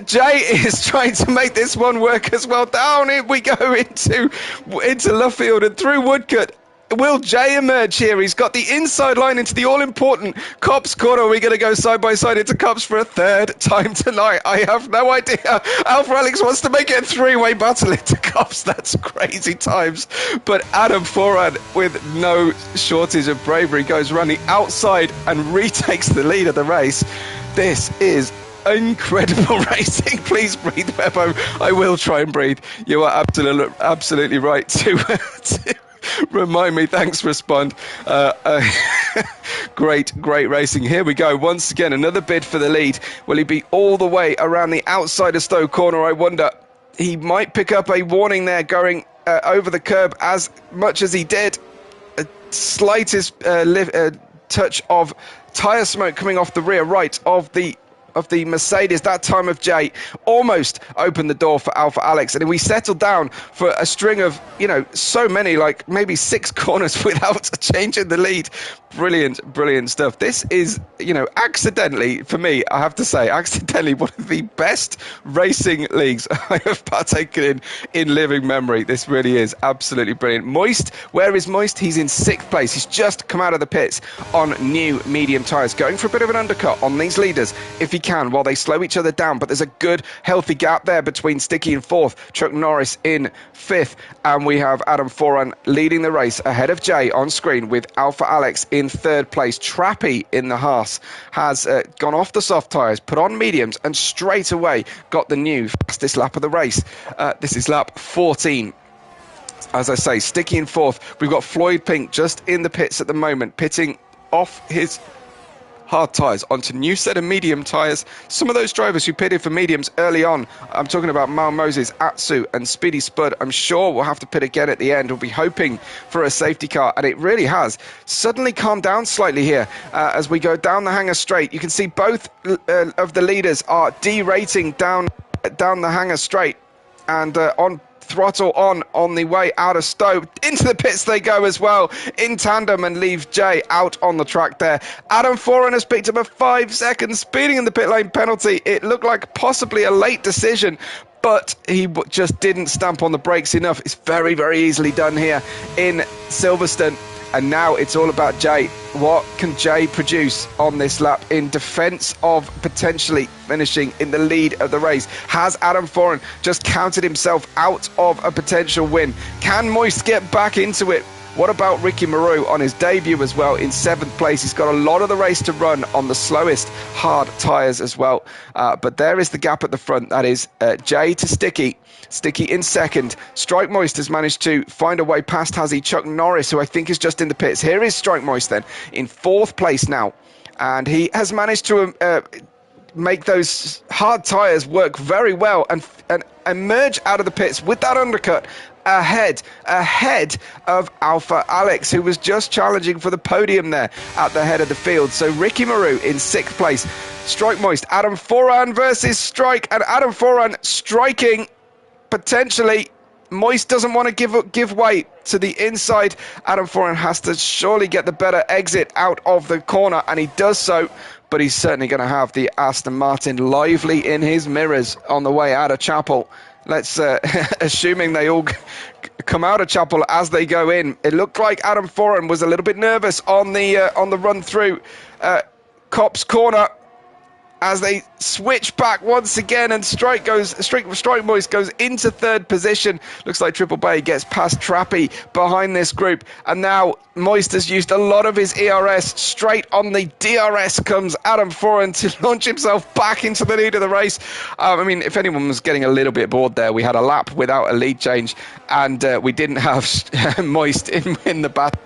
Jay is trying to make this one work as well. Down we go into Luffield and through Woodcut. Will Jay emerge here? He's got the inside line into the all-important Copse Corner. We're going to go side by side into Copse for a third time tonight. I have no idea. Alpha Alex wants to make it a three-way battle into Copse. That's crazy times. But Adam Foran, with no shortage of bravery, goes running outside and retakes the lead of the race. This is incredible racing. Please breathe, Beppo. I will try and breathe. You are absolutely right to remind me. Thanks, Respond. Great racing. Here we go. Once again, another bid for the lead. Will he be all the way around the outside of Stowe Corner? I wonder. He might pick up a warning there going over the curb as much as he did. A slightest touch of tyre smoke coming off the rear right of the Mercedes. That time of Jay almost opened the door for Alpha Alex, and we settled down for a string of so many, like maybe 6 corners without changing the lead. Brilliant stuff. This is accidentally, for me, I have to say, accidentally one of the best racing leagues I have partaken in living memory. This really is absolutely brilliant. Moist, where is Moist? He's in 6th place. He's just come out of the pits on new medium tyres, going for a bit of an undercut on these leaders if he can, while they slow each other down. But there's a good healthy gap there between Sticky in 4th, Chuck Norris in 5th, and we have Adam Foran leading the race ahead of Jay on screen with Alpha Alex in 3rd place. Trappy in the Haas has gone off the soft tyres, put on mediums, and straight away got the new fastest lap of the race. This is lap 14. As I say, Sticky in 4th. We've got Floyd Pink just in the pits at the moment, pitting off his hard tyres onto new set of medium tyres. Some of those drivers who pitted for mediums early on, I'm talking about Mal Moses, Atsu and Speedy Spud, I'm sure will have to pit again at the end. We'll be hoping for a safety car, and it really has suddenly calmed down slightly here as we go down the hangar straight. You can see both of the leaders are derating down the hangar straight and on throttle on the way out of Stowe. Into the pits they go as well in tandem and leave Jay out on the track there. Adam Foran has picked up a 5-second speeding in the pit lane penalty. It looked like possibly a late decision, but he just didn't stamp on the brakes enough. It's very, very easily done here in Silverstone. And now it's all about Jay. What can Jay produce on this lap in defence of potentially finishing in the lead of the race? Has Adam Foran just counted himself out of a potential win? Can Moist get back into it? What about Ricky Moreau on his debut as well in 7th place? He's got a lot of the race to run on the slowest hard tyres as well. But there is the gap at the front. That is Jay to Sticky. Sticky in 2nd. Strike Moist has managed to find a way past, has he? Chuck Norris, who I think is just in the pits. Here is Strike Moist then in 4th place now. And he has managed to make those hard tyres work very well and emerge out of the pits with that undercut ahead of Alpha Alex, who was just challenging for the podium there at the head of the field. So Ricky Maru in 6th place. Strike Moist, Adam Foran versus Strike, and Adam Foran striking potentially. Moist doesn't want to give way to the inside. Adam Foran has to surely get the better exit out of the corner, and he does so, but he's certainly going to have the Aston Martin lively in his mirrors on the way out of Chapel. Let's, assuming they all come out of Chapel as they go in. It looked like Adam Foran was a little bit nervous on the run through Copse Corner as they switch back once again, and Strike Moist goes into 3rd position. Looks like Triple Bay gets past Trappy behind this group, and now Moist has used a lot of his ERS. Straight on the DRS comes Adam Foran to launch himself back into the lead of the race. I mean, if anyone was getting a little bit bored there, we had a lap without a lead change, and we didn't have Moist in the battle.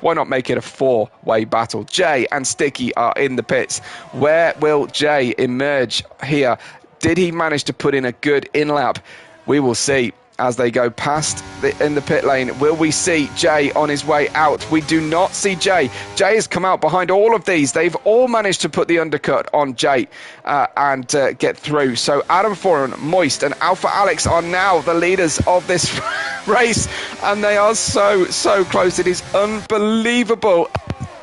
Why not make it a 4-way battle? Jay and Sticky are in the pits. Where will Jay emerge here? Did he manage to put in a good in-lap? We will see as they go past in the pit lane. Will we see Jay on his way out? We do not see Jay. Jay has come out behind all of these. They've all managed to put the undercut on Jay and get through. So Adam Foran, Moist and Alpha Alex are now the leaders of this race, and they are so close. It is unbelievable.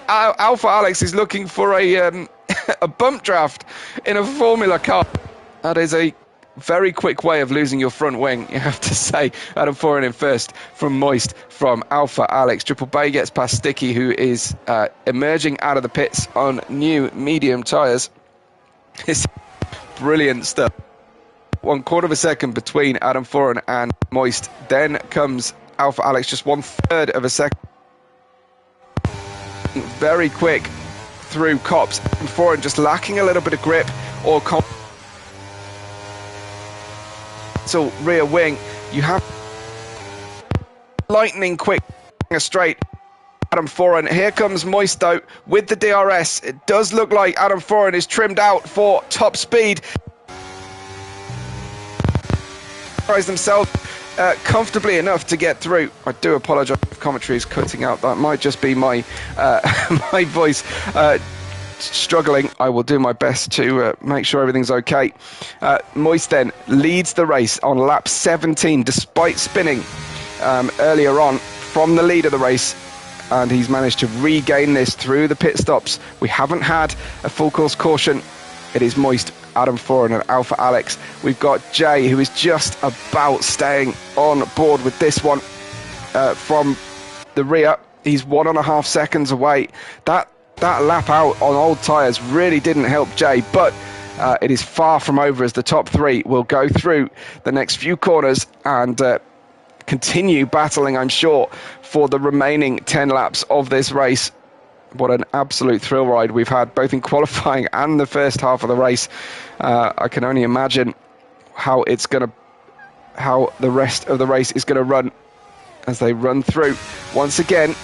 Alpha Alex is looking for a bump draft in a Formula car. That is a very quick way of losing your front wing, you have to say. Adam Foran in 1st from Moist from Alpha Alex. Triple Bay gets past Sticky, who is emerging out of the pits on new medium tyres. It's brilliant stuff. 1/4 of a second between Adam Foran and Moist. Then comes Alpha Alex, just 1/3 of a second. Very quick through Copse. And Foran just lacking a little bit of grip or rear wing. You have lightning quick straight Adam Foran. Here comes Moist though with the DRS. It does look like Adam Foran is trimmed out for top speed. Themselves comfortably enough to get through. I do apologise if commentary is cutting out. That might just be my my voice struggling. I will do my best to make sure everything's okay. Moist then leads the race on lap 17 despite spinning earlier on from the lead of the race, and he's managed to regain this through the pit stops. We haven't had a full course caution. It is Moist, Adam Foran and Alpha Alex. We've got Jay, who is just about staying on board with this one from the rear. He's 1.5 seconds away. That lap out on old tyres really didn't help Jay, but it is far from over as the top 3 will go through the next few corners and continue battling, I'm sure, for the remaining 10 laps of this race. What an absolute thrill ride we've had, both in qualifying and the first half of the race. I can only imagine how the rest of the race is going to run as they run through once again.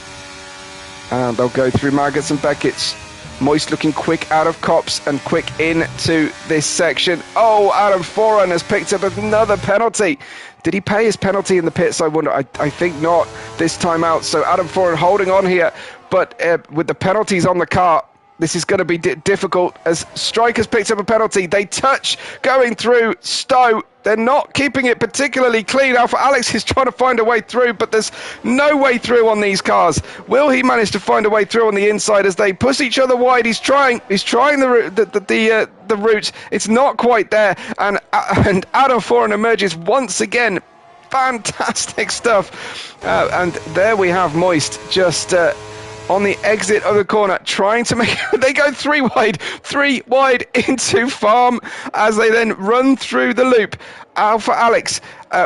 And they'll go through Maggots and Beckett's. Moist looking quick out of Cops and quick into this section. Oh, Adam Foran has picked up another penalty. Did he pay his penalty in the pits? I wonder. I think not this time out. So Adam Foran holding on here. But with the penalties on the car, this is going to be difficult as Strikers picked up a penalty. They touch going through Stowe. They're not keeping it particularly clean. Alpha Alex is trying to find a way through, but there's no way through on these cars. Will he manage to find a way through on the inside as they push each other wide? He's trying the route. It's not quite there, and Adam Foran emerges once again. Fantastic stuff, and there we have Moist just on the exit of the corner, trying to make they go three wide into Farm as they then run through the loop. Alpha Alex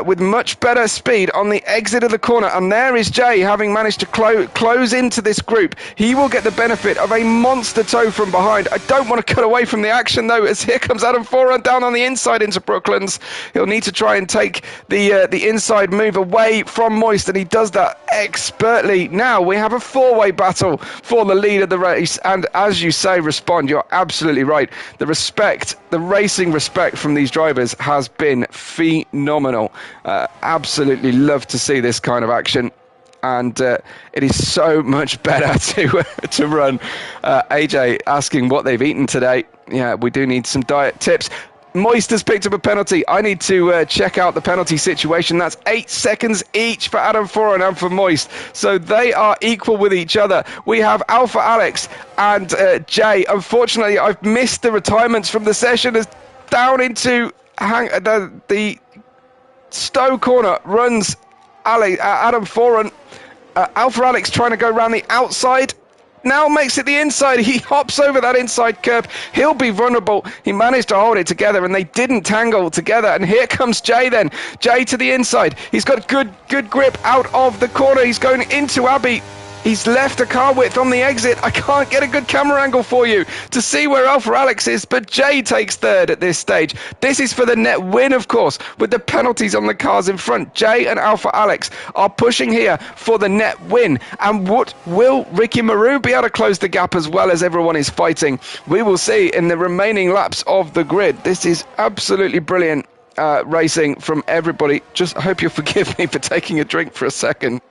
with much better speed on the exit of the corner, and there is Jay having managed to close into this group. He will get the benefit of a monster tow from behind. I don't want to cut away from the action though, as here comes Adam Foran down on the inside into Brooklands. He'll need to try and take the inside move away from Moist, and he does that expertly. Now we have a four-way battle for the lead of the race, and as you say, Respond, you're absolutely right. The racing respect from these drivers has been phenomenal. Absolutely love to see this kind of action, and it is so much better to run. AJ asking what they've eaten today. Yeah, we do need some diet tips. Moist has picked up a penalty. I need to check out the penalty situation. That's 8 seconds each for Adam Foran and for Moist. So they are equal with each other. We have Alpha Alex and Jay. Unfortunately, I've missed the retirements from the session. As down into the Stowe corner runs Adam Foran. Alpha Alex trying to go around the outside. Now makes it the inside. He hops over that inside curb. He'll be vulnerable. He managed to hold it together, and they didn't tangle together. And here comes Jay then. Jay to the inside. He's got good grip out of the corner. He's going into Abbey. He's left a car width on the exit. I can't get a good camera angle for you to see where Alpha Alex is, but Jay takes third at this stage. This is for the net win, of course, with the penalties on the cars in front. Jay and Alpha Alex are pushing here for the net win. And what will Ricky Maru be able to close the gap as well as everyone is fighting? We will see in the remaining laps of the grid. This is absolutely brilliant racing from everybody. Just hope you'll forgive me for taking a drink for a second.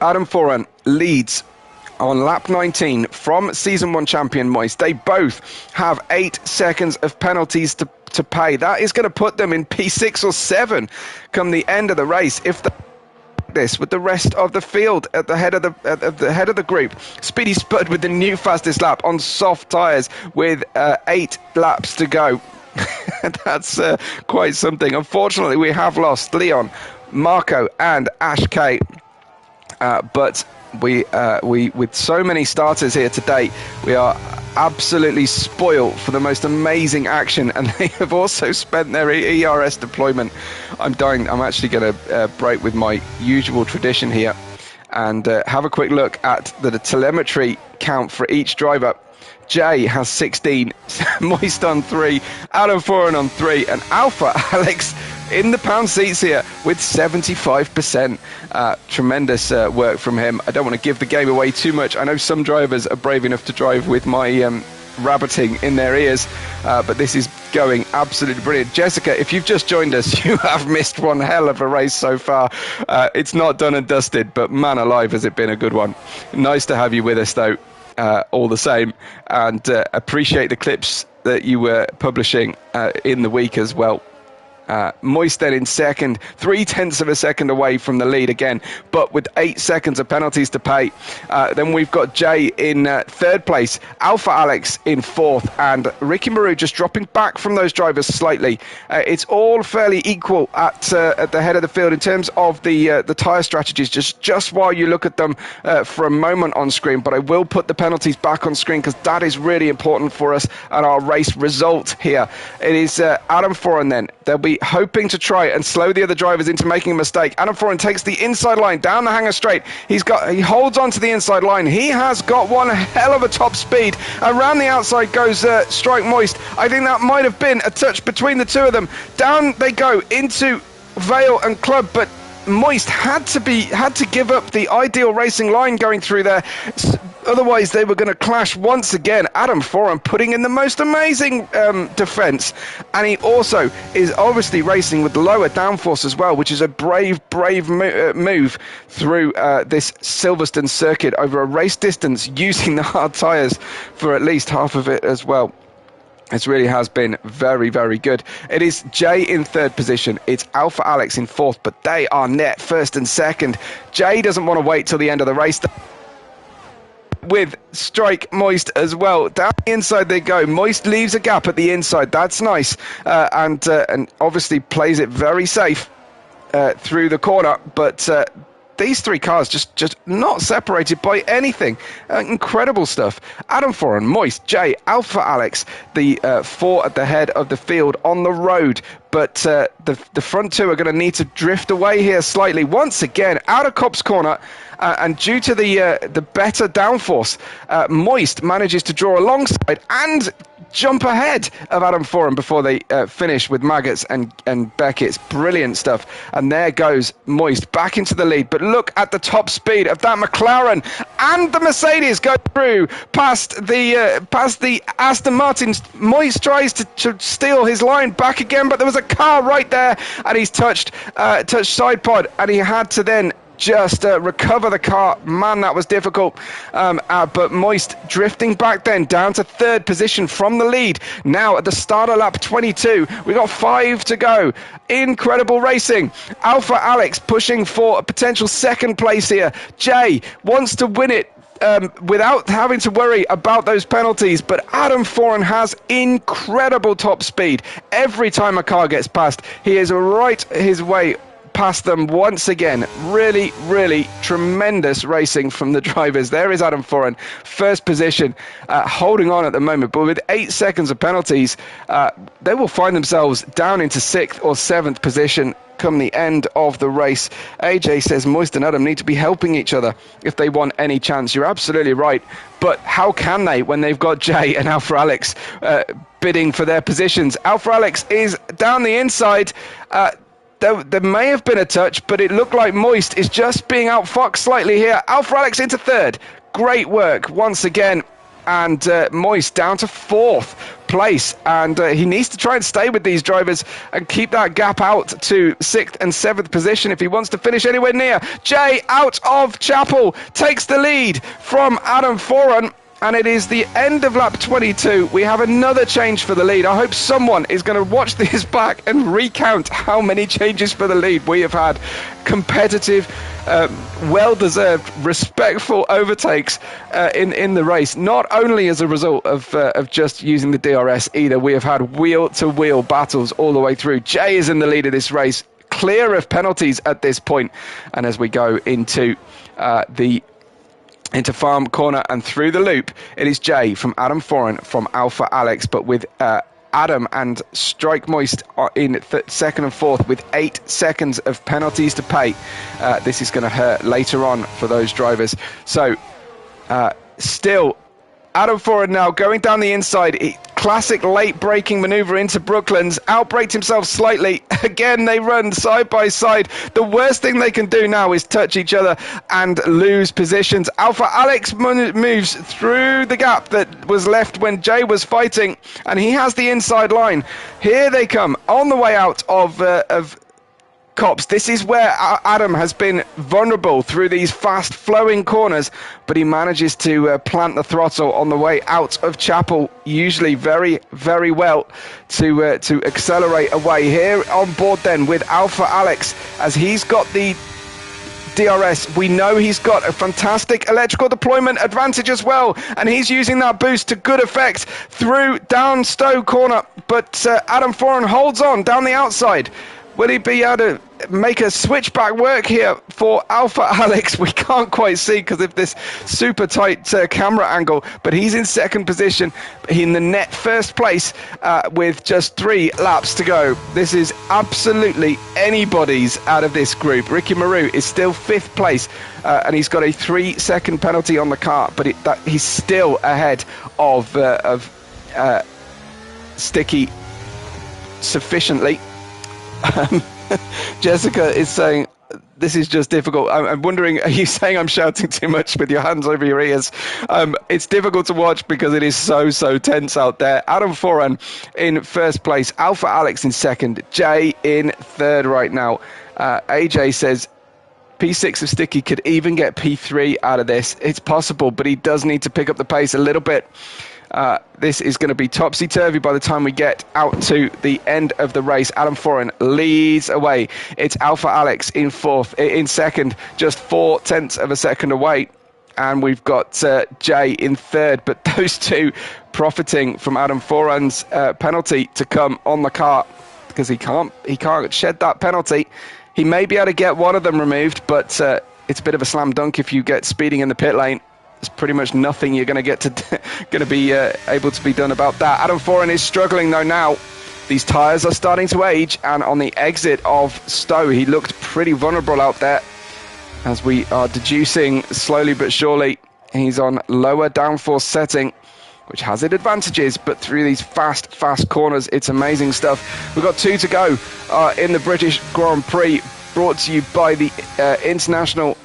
Adam Foran leads on lap 19 from Season 1 champion Moist. They both have 8 seconds of penalties to pay. That is going to put them in P6 or 7 come the end of the race. If this with the rest of the field at the head of the group. Speedy Spud with the new fastest lap on soft tyres with 8 laps to go. That's quite something. Unfortunately, we have lost Leon, Marco and Ash K. But we with so many starters here today, we are absolutely spoiled for the most amazing action, and they have also spent their ERS deployment. I'm actually going to break with my usual tradition here and have a quick look at the telemetry count for each driver. Jay has 16, Moist on 3, Adam Foran on 3, and Alpha Alex in the pound seats here with 75%. Tremendous work from him. I don't want to give the game away too much. I know some drivers are brave enough to drive with my rabbiting in their ears, but this is going absolutely brilliant. Jessica, if you've just joined us, you have missed one hell of a race so far. It's not done and dusted, but man alive, has it been a good one. Nice to have you with us though. All the same, and appreciate the clips that you were publishing in the week as well. Moist then in second, 0.3 of a second away from the lead again, but with 8 seconds of penalties to pay. Then we've got Jay in third place, Alpha Alex in fourth, and Ricky Maru just dropping back from those drivers slightly. It's all fairly equal at the head of the field in terms of the tyre strategies, just while you look at them for a moment on screen, but I will put the penalties back on screen because that is really important for us and our race result here. It is Adam Foran then. They'll be hoping to try and slow the other drivers into making a mistake. Adam Foran takes the inside line down the hanger straight. He holds on to the inside line. He has got one hell of a top speed. Around the outside goes Strike Moist. I think that might have been a touch between the two of them. Down they go into Vale and Club, but Moist had to give up the ideal racing line going through there. Otherwise, they were going to clash once again. Adam Foran putting in the most amazing defense. And he also is obviously racing with lower downforce as well, which is a brave move through this Silverstone circuit over a race distance using the hard tyres for at least half of it as well. This really has been very, very good. It is Jay in third position. It's Alpha Alex in fourth, but they are net first and second. Jay doesn't want to wait till the end of the race with Strike Moist as well. Down the inside they go. Moist leaves a gap at the inside. That's nice. And obviously plays it very safe through the corner. But these three cars just not separated by anything. Incredible stuff. Adam Foran, Moist, Jay, Alpha Alex, the four at the head of the field on the road. But the front two are going to need to drift away here slightly. Once again, out of Copse Corner. And due to the better downforce, Moist manages to draw alongside and jump ahead of Adam Foran before they finish with Maggots and Beckett's. Brilliant stuff. And there goes Moist back into the lead. But look at the top speed of that McLaren, and the Mercedes go through past the Aston Martin. Moist tries to steal his line back again, but there was a car right there, and he's touched side pod, and he had to then just recover the car. Man, that was difficult. But Moist drifting back then down to third position from the lead. Now at the start of lap 22, we got 5 to go. Incredible racing. Alpha Alex pushing for a potential second place here. Jay wants to win it without having to worry about those penalties, but Adam Foran has incredible top speed. Every time a car gets past, he is right his way past them once again. Really, really tremendous racing from the drivers. There is Adam Foran, first position, holding on at the moment, but with 8 seconds of penalties, they will find themselves down into 6th or 7th position come the end of the race. AJ says Moist and Adam need to be helping each other if they want any chance. You're absolutely right, but how can they when they've got Jay and Alpha Alex bidding for their positions? Alpha Alex is down the inside. There may have been a touch, but it looked like Moist is just being outfoxed slightly here. Alpha Alex into third. Great work once again. And Moist down to 4th place. And he needs to try and stay with these drivers and keep that gap out to 6th and 7th position if he wants to finish anywhere near. Jay out of Chapel takes the lead from Adam Foran. And it is the end of lap 22. We have another change for the lead. I hope someone is going to watch this back and recount how many changes for the lead we have had. Competitive, well-deserved, respectful overtakes in the race. Not only as a result of just using the DRS either. We have had wheel-to-wheel battles all the way through. Jay is in the lead of this race, clear of penalties at this point. And as we go into into Farm Corner and through the loop, it is Jay from Adam Foran from Alpha Alex, but with Adam and Strike Moist in second and fourth with 8 seconds of penalties to pay. This is going to hurt later on for those drivers. So still Adam Foran now going down the inside. Classic late braking maneuver into Brooklands. Outbraked himself slightly. Again, they run side by side. The worst thing they can do now is touch each other and lose positions. Alpha Alex moves through the gap that was left when Jay was fighting, and he has the inside line. Here they come on the way out of Copse. This is where Adam has been vulnerable through these fast flowing corners, but he manages to plant the throttle on the way out of Chapel, usually very, very well, to accelerate away. Here on board then with Alpha Alex, as he's got the DRS, we know he's got a fantastic electrical deployment advantage as well, and he's using that boost to good effect through down Stowe Corner, but Adam Foran holds on down the outside. Will he be able to make a switchback work here for Alpha Alex? We can't quite see because of this super tight camera angle, but he's in second position, in the net first place with just 3 laps to go. This is absolutely anybody's out of this group. Ricky Maru is still 5th place and he's got a 3-second penalty on the car, but he's still ahead of Sticky sufficiently. Jessica is saying, This is just difficult. I'm wondering, are you saying I'm shouting too much with your hands over your ears? It's difficult to watch because it is so tense out there. Adam Foran in first place, Alpha Alex in second, Jay in third right now. AJ says P6 of Sticky could even get P3 out of this. It's possible, but he does need to pick up the pace a little bit. This is going to be topsy-turvy by the time we get out to the end of the race. Adam Foran leads away. It's Alpha Alex in second, just 0.4 of a second away. And we've got Jay in third, but those two profiting from Adam Foran's penalty to come on the car, because he can't shed that penalty. He may be able to get one of them removed, but it's a bit of a slam dunk if you get speeding in the pit lane. There's pretty much nothing you're going to be able to be done about that. Adam Foran is struggling though now. These tyres are starting to age, and on the exit of Stowe, he looked pretty vulnerable out there. As we are deducing slowly but surely, he's on lower downforce setting, which has its advantages, but through these fast corners, it's amazing stuff. We've got 2 to go in the British Grand Prix, brought to you by the International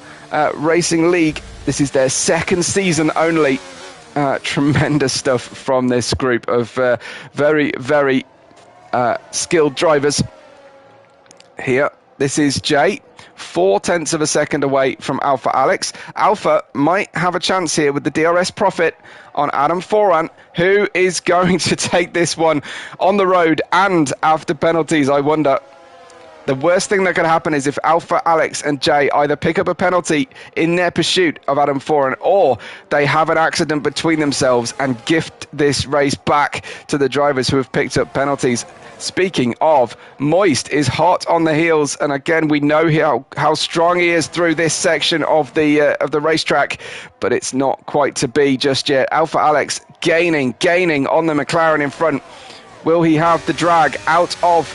Racing League. This is their second season only. Tremendous stuff from this group of very skilled drivers here. This is Jay, 0.4 of a second away from Alpha Alex. Alpha might have a chance here with the DRS profit on Adam Foran, who is going to take this one on the road and after penalties, I wonder. The worst thing that could happen is if Alpha Alex and Jay either pick up a penalty in their pursuit of Adam Foran, or they have an accident between themselves and gift this race back to the drivers who have picked up penalties. Speaking of, Moist is hot on the heels, and again we know how strong he is through this section of the racetrack, but it's not quite to be just yet. Alpha Alex gaining on the McLaren in front. Will he have the drag out of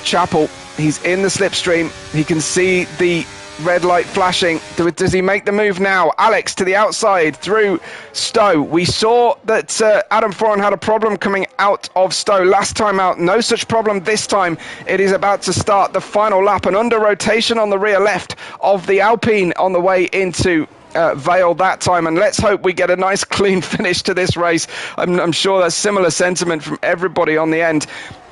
Chapel? He's in the slipstream. He can see the red light flashing. Does he make the move now? Alex to the outside through Stowe. We saw that Adam Foran had a problem coming out of Stowe last time out. No such problem this time. It is about to start the final lap. An under rotation on the rear left of the Alpine on the way into Vale that time, and let's hope we get a nice clean finish to this race. I'm sure that's similar sentiment from everybody on the end.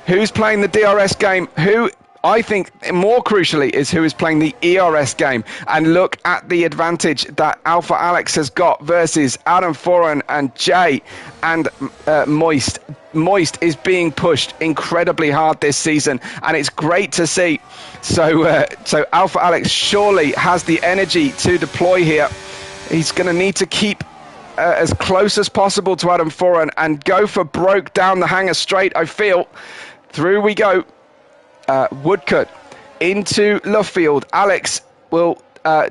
Who's playing the DRS game? Who, I think, more crucially, is who is playing the ERS game. And look at the advantage that Alpha Alex has got versus Adam Foran and Jay and Moist. Moist is being pushed incredibly hard this season, and it's great to see. So Alpha Alex surely has the energy to deploy here. He's going to need to keep as close as possible to Adam Foran and go for broke down the hanger straight, I feel. Through we go. Woodcut into Lovefield. Alex will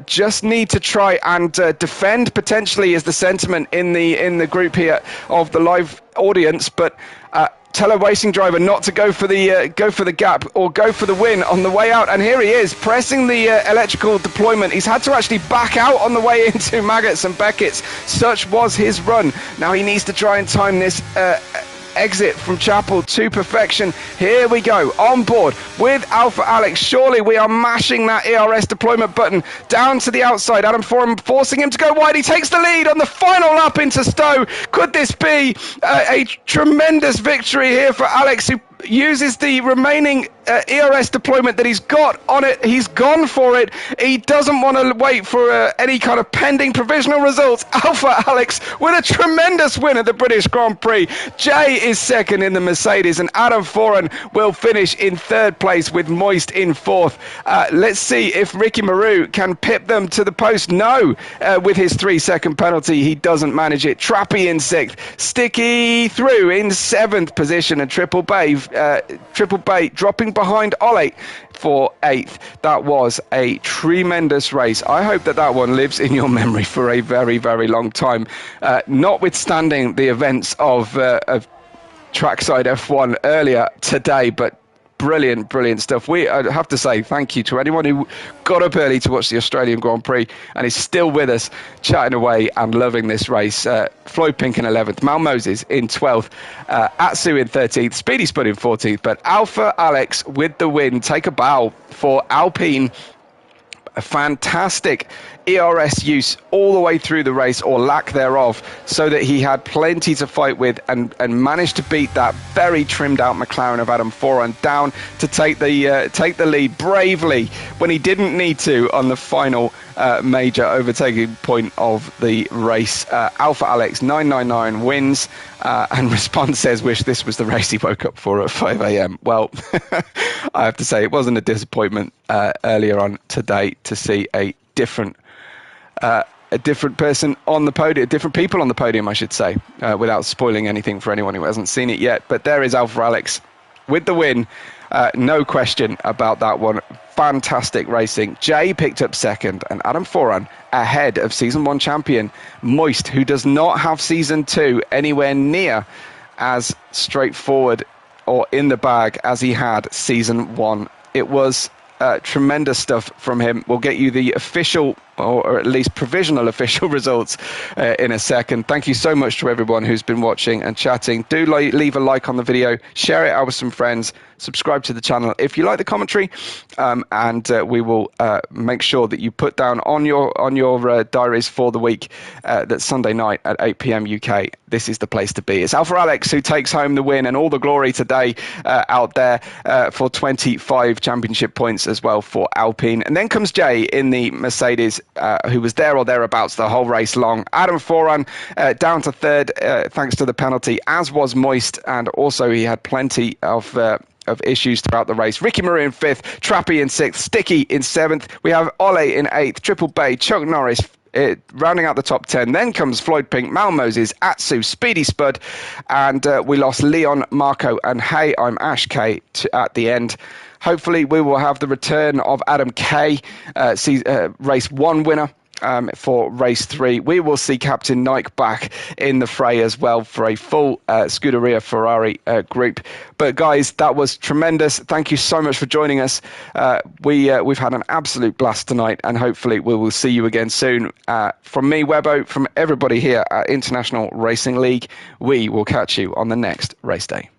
just need to try and defend, potentially, is the sentiment in the group here of the live audience, but tell a racing driver not to go for the gap or go for the win on the way out. And here he is pressing the electrical deployment. He's had to actually back out on the way into Maggots and Beckett's. Such was his run. Now he needs to try and time this exit from Chapel to perfection. Here we go, on board with Alpha Alex. Surely we are mashing that ERS deployment button down to the outside. Adam Foran forcing him to go wide. He takes the lead on the final lap into Stowe. Could this be a tremendous victory here for Alex, who uses the remaining ERS deployment that he's got on it? He's gone for it. He doesn't want to wait for any kind of pending provisional results. Alpha Alex with a tremendous win at the British Grand Prix. Jay is second in the Mercedes, and Adam Foran will finish in third place with Moist in fourth. Let's see if Ricky Maru can pip them to the post. No, with his 3-second penalty, he doesn't manage it. Trappy in sixth, Sticky through in seventh position, and Triple Bay dropping behind Ole for eighth. That was a tremendous race. I hope that one lives in your memory for a very, very long time, notwithstanding the events of trackside F1 earlier today, but brilliant stuff. I have to say thank you to anyone who got up early to watch the Australian Grand Prix and is still with us, chatting away and loving this race. Floyd Pink in 11th, Mal Moses in 12th, Atsu in 13th, Speedy Spud in 14th, but Alpha Alex with the win. Take a bow for Alpine A fantastic ERS use all the way through the race, or lack thereof, so that he had plenty to fight with and managed to beat that very trimmed out McLaren of Adam Foran down to take the lead bravely when he didn't need to on the final major overtaking point of the race. Alpha Alex 999 wins, and Response says, wish this was the race he woke up for at 5 a.m. Well, I have to say it wasn't a disappointment earlier on today to see a different person on the podium, different people on the podium, I should say, without spoiling anything for anyone who hasn't seen it yet. But there is Alpha Alex with the win. No question about that one. Fantastic racing. Jay picked up second, and Adam Foran ahead of Season 1 champion Moist, who does not have Season 2 anywhere near as straightforward or in the bag as he had Season 1. It was tremendous stuff from him. We'll get you the official, or at least provisional official results in a second. Thank you so much to everyone who's been watching and chatting. Do leave a like on the video, share it out with some friends, subscribe to the channel if you like the commentary, and we will make sure that you put down on your diaries for the week that Sunday night at 8 p.m. UK, this is the place to be. It's Alpha Alex who takes home the win and all the glory today out there for 25 championship points as well for Alpine. And then comes Jay in the Mercedes, who was there or thereabouts the whole race long. Adam Foran down to third thanks to the penalty, as was Moist, and also he had plenty of issues throughout the race. Ricky Marie in fifth, Trappy in sixth, Sticky in seventh. We have Ole in eighth, Triple Bay, Chuck Norris rounding out the top 10. Then comes Floyd Pink, Mal Moses, Atsu, Speedy Spud, and we lost Leon, Marco, and Hey, I'm Ash K at the end. Hopefully we will have the return of Adam K, race 1 winner. For race 3, we will see Captain Nike back in the fray as well for a full Scuderia Ferrari group. But guys, that was tremendous. Thank you so much for joining us. We've had an absolute blast tonight, and hopefully we will see you again soon. From me, Webbo, from everybody here at International Racing League, we will catch you on the next race day.